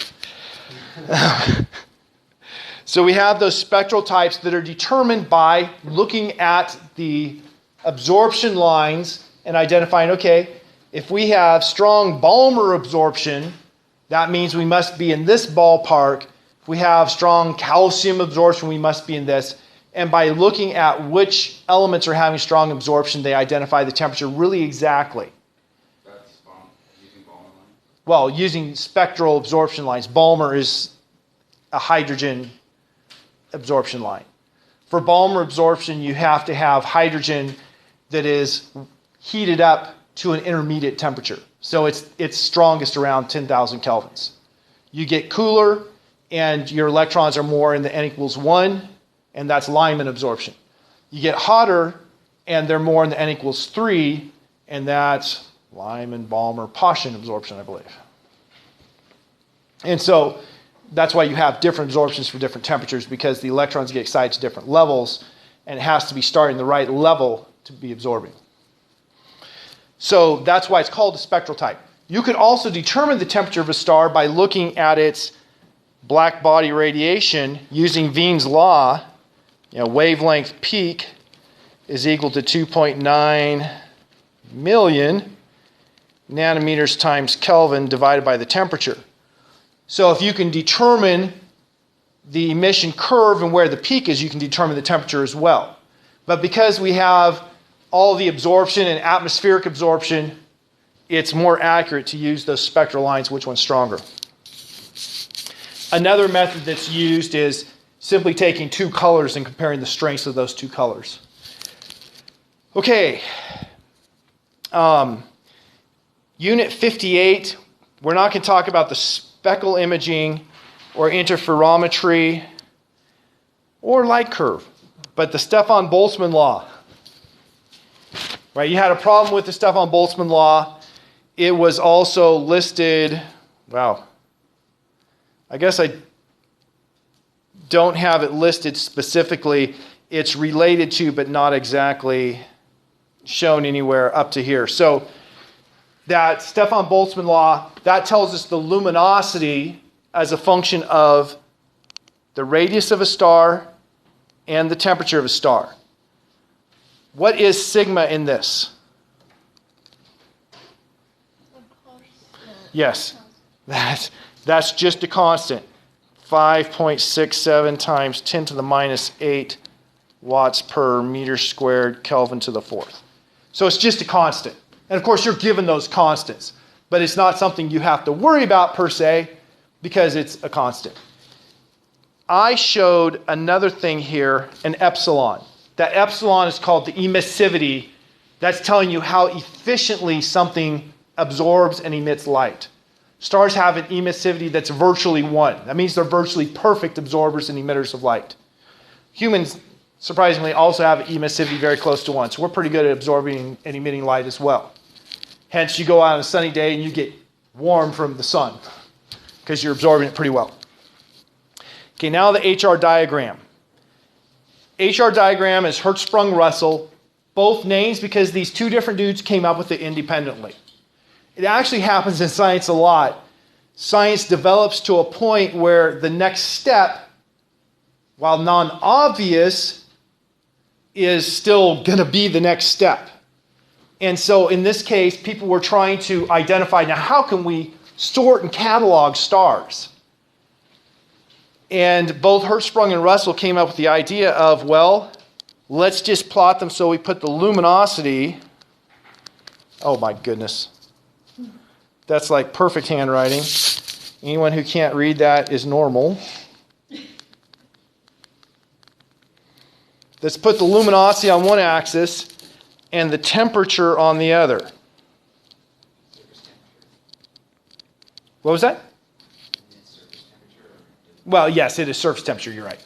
So we have those spectral types that are determined by looking at the absorption lines and identifying, okay, if we have strong Balmer absorption, that means we must be in this ballpark. If we have strong calcium absorption, we must be in this. And by looking at which elements are having strong absorption, they identify the temperature really exactly. That's using Balmer line? Well, using spectral absorption lines. Balmer is a hydrogen absorption line. For Balmer absorption, you have to have hydrogen that is heated up to an intermediate temperature. So it's strongest around 10,000 kelvins. You get cooler, and your electrons are more in the N equals 1, and that's Lyman absorption. You get hotter, and they're more in the N equals 3, and that's Lyman, Balmer, Paschen absorption, I believe. And so that's why you have different absorptions for different temperatures, because the electrons get excited to different levels, and it has to be starting the right level to be absorbing. So that's why it's called a spectral type. You could also determine the temperature of a star by looking at its black body radiation using Wien's law. Wavelength peak is equal to 2.9 million nanometers times Kelvin divided by the temperature. So if you can determine the emission curve and where the peak is, you can determine the temperature as well. But because we have all the absorption and atmospheric absorption, it's more accurate to use those spectral lines, which one's stronger. Another method that's used is simply taking 2 colors and comparing the strengths of those 2 colors. Okay. Unit 58, we're not going to talk about the speckle imaging or interferometry or light curve, but the Stefan Boltzmann law. Right, you had a problem with the Stefan Boltzmann law. It was also listed, wow, I guess I don't have it listed specifically. It's related to, but not exactly shown anywhere up to here. So that Stefan Boltzmann law, that tells us the luminosity as a function of the radius of a star and the temperature of a star. What is sigma in this? Yes, that's just a constant. 5.67 times 10 to the minus 8 watts per meter squared Kelvin to the fourth. So it's just a constant. And of course, you're given those constants. But it's not something you have to worry about per se because it's a constant. I showed another thing here, an epsilon. That epsilon is called the emissivity. That's telling you how efficiently something absorbs and emits light. Stars have an emissivity that's virtually 1. That means they're virtually perfect absorbers and emitters of light. Humans, surprisingly, also have an emissivity very close to 1. So we're pretty good at absorbing and emitting light as well. Hence, you go out on a sunny day and you get warm from the sun because you're absorbing it pretty well. Okay, now the HR diagram. HR diagram is Hertzsprung-Russell. Both names because these two different dudes came up with it independently. It actually happens in science a lot. Science develops to a point where the next step, while non-obvious, is still going to be the next step. And so in this case, people were trying to identify, now how can we sort and catalog stars? And both Hertzsprung and Russell came up with the idea of, well, let's just plot them so we put the luminosity. Oh my goodness. That's like perfect handwriting. Anyone who can't read that is normal. Let's put the luminosity on one axis and the temperature on the other. What was that? Well, yes, it is surface temperature, you're right.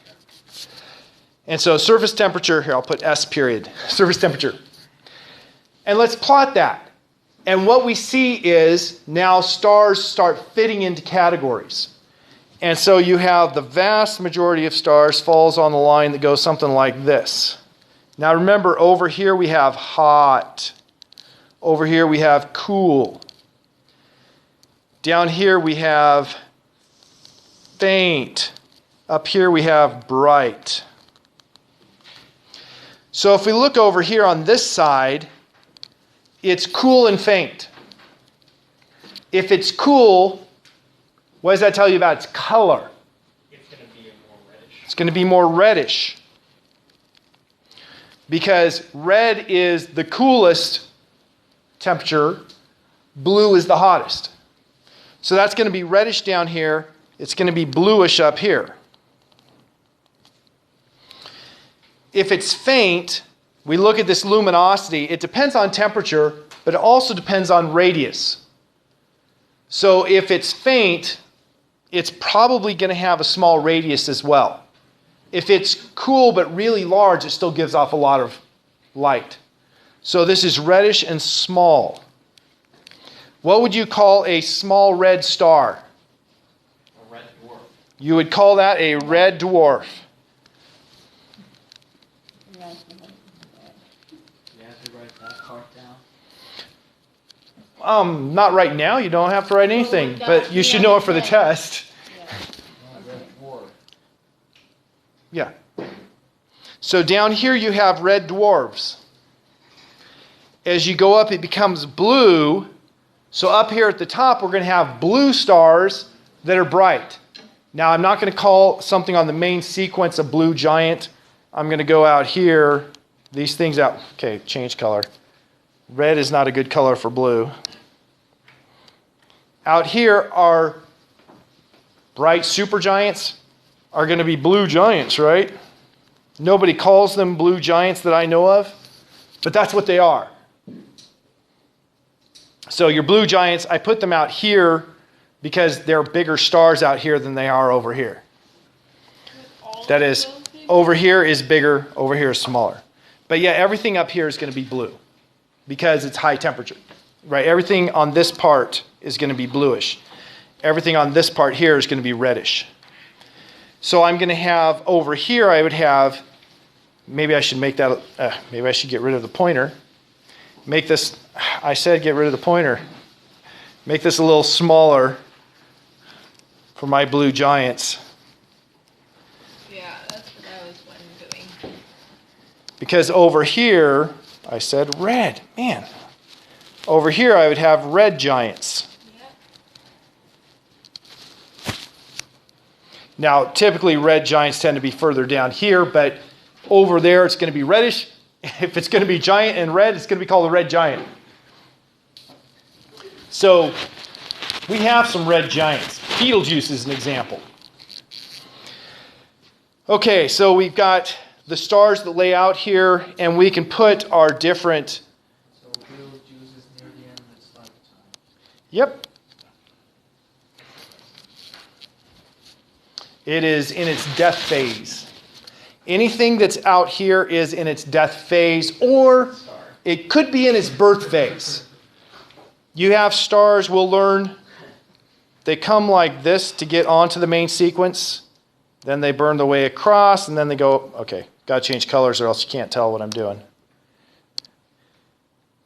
And so surface temperature, here I'll put S period, surface temperature. And let's plot that. And what we see is now stars start fitting into categories. And so you have the vast majority of stars falls on the line that goes something like this. Now remember, over here we have hot. Over here we have cool. Down here we have faint. Up here we have bright. So if we look over here on this side, it's cool and faint. If it's cool, what does that tell you about its color? It's going to be more reddish. It's going to be more reddish. Because red is the coolest temperature, blue is the hottest. So that's going to be reddish down here. It's going to be bluish up here. If it's faint, we look at this luminosity. It depends on temperature, but it also depends on radius. So if it's faint, it's probably going to have a small radius as well. If it's cool but really large, it still gives off a lot of light. So this is reddish and small. What would you call a small red star? A red dwarf. You would call that a red dwarf. Not right now. You don't have to write anything, but you should know it for the test. Yeah. So down here you have red dwarfs. As you go up, it becomes blue. So up here at the top, we're going to have blue stars that are bright. Now, I'm not going to call something on the main sequence a blue giant. I'm going to go out here, these things out. Okay, change color. Red is not a good color for blue. Out here are bright supergiants are going to be blue giants, right? Nobody calls them blue giants that I know of, but that's what they are. So your blue giants, I put them out here because they're bigger stars out here than they are over here. That is, over here is bigger, over here is smaller. But yeah, everything up here is going to be blue because it's high temperature, right? Everything on this part is going to be bluish. everything on this part here is going to be reddish. So I'm going to have over here, I would have, maybe I should make that, maybe I should get rid of the pointer. Make this, I said get rid of the pointer. Make this a little smaller for my blue giants. Yeah, that's what I was wondering. Because over here, I said red. Man. Over here, I would have red giants. Yep. Now, typically red giants tend to be further down here, but over there it's going to be reddish. If it's going to be giant and red, it's going to be called a red giant. So, we have some red giants. Betelgeuse is an example. Okay, so we've got the stars that lay out here, and we can put our different... So Betelgeuse is near the end of its lifetime. Yep. It is in its death phase. Anything that's out here is in its death phase, or it could be in its birth phase. You have stars, we'll learn, they come like this to get onto the main sequence. Then they burn their way across, and then they go, okay, got to change colors or else you can't tell what I'm doing.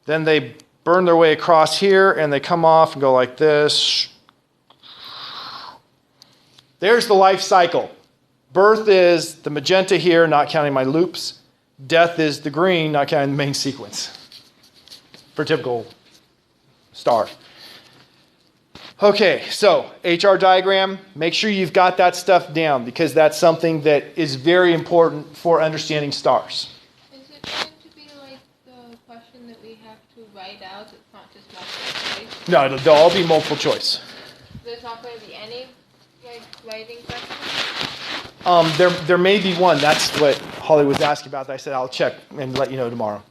Then they burn their way across here, and they come off and go like this. There's the life cycle. Birth is the magenta here, not counting my loops. Death is the green, not counting the main sequence for a typical star. Okay, so HR diagram, make sure you've got that stuff down because that's something that is very important for understanding stars. Is it going to be like the question that we have to write out? It's not just multiple choice? No, they'll all be multiple choice. There's not going to be any like writing questions? There may be one. That's what Holly was asking about. I said I'll check and let you know tomorrow.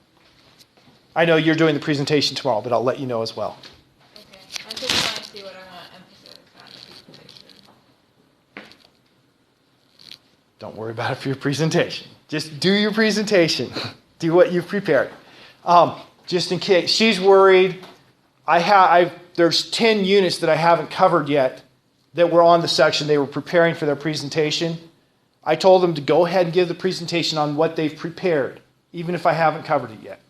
I know you're doing the presentation tomorrow, but I'll let you know as well. Okay. I'm just trying to see what I want to emphasize on the presentation. Don't worry about it for your presentation. Just do your presentation. Do what you've prepared. Just in case she's worried, there's 10 units that I haven't covered yet that were on the section they were preparing for their presentation. I told them to go ahead and give the presentation on what they've prepared, even if I haven't covered it yet.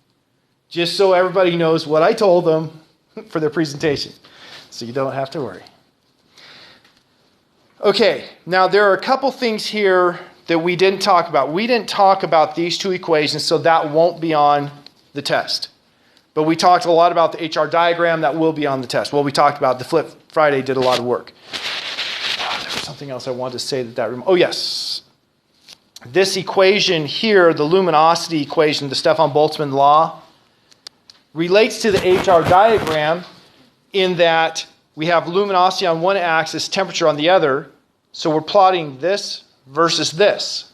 Just so everybody knows what I told them for their presentation. So you don't have to worry. Okay, now there are a couple things here that we didn't talk about. We didn't talk about these two equations, so that won't be on the test. But we talked a lot about the HR diagram. That will be on the test. Well, we talked about the Flip Friday did a lot of work. There was something else I wanted to say oh, yes. This equation here, the luminosity equation, the Stefan Boltzmann law, relates to the HR diagram in that we have luminosity on one axis, temperature on the other. So we're plotting this versus this.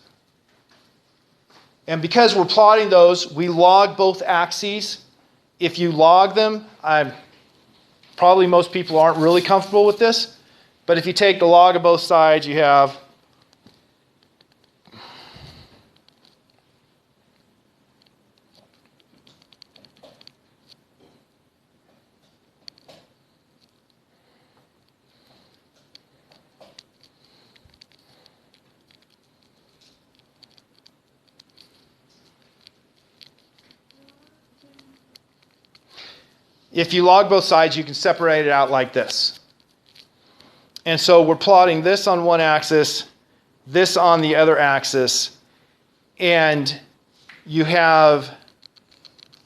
And because we're plotting those, we log both axes. If you log them, probably most people aren't really comfortable with this. But if you take the log of both sides, you have if you log both sides, you can separate it out like this. And so we're plotting this on one axis, this on the other axis, and you have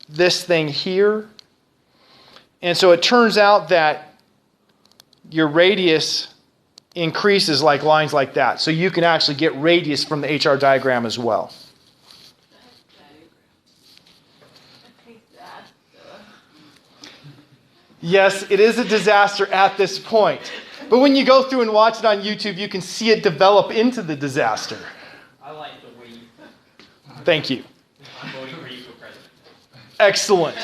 this thing here. And so it turns out that your radius increases like lines like that. So you can actually get radius from the HR diagram as well. Yes, it is a disaster at this point. But when you go through and watch it on YouTube, you can see it develop into the disaster. I like the way you... Thank you. I'm voting for you for president. Excellent.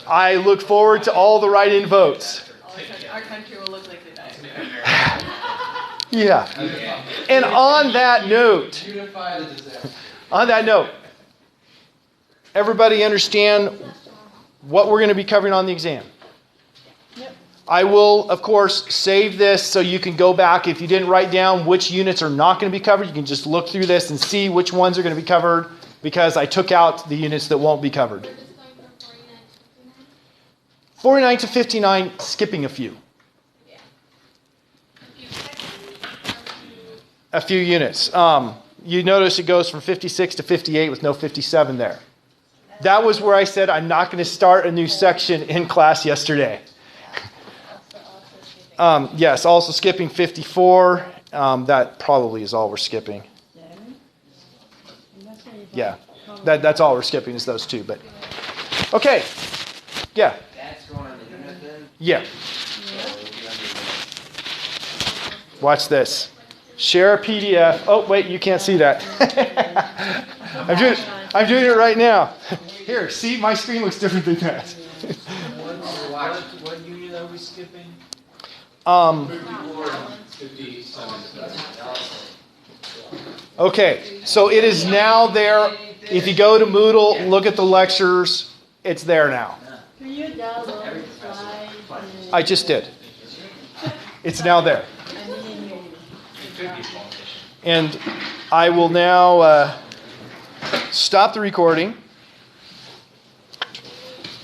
I look forward to all the write-in votes. Our country will look like the United States. Yeah. And on that note, everybody understand what we're going to be covering on the exam? Yep. I will, of course, save this so you can go back. If you didn't write down which units are not going to be covered, you can just look through this and see which ones are going to be covered because I took out the units that won't be covered. We're just going from 49 to 59? 49 to 59, skipping a few. Yeah. A few sections or A few units. You notice it goes from 56 to 58 with no 57 there. That was where I said I'm not going to start a new section in class yesterday. Yes, also skipping 54. That probably is all we're skipping. Yeah, that's all we're skipping is those two. But okay, yeah, That's going on the unit then? yeah. So it'll be under the- Watch this. Share a PDF. Oh wait, you can't see that. I'm doing it right now. Here, see, my screen looks different than that. What unit are we skipping? 57. Okay, so it is now there. If you go to Moodle, look at the lectures. It's there now. Can you download the slide? I just did. It's now there. And I will now stop the recording.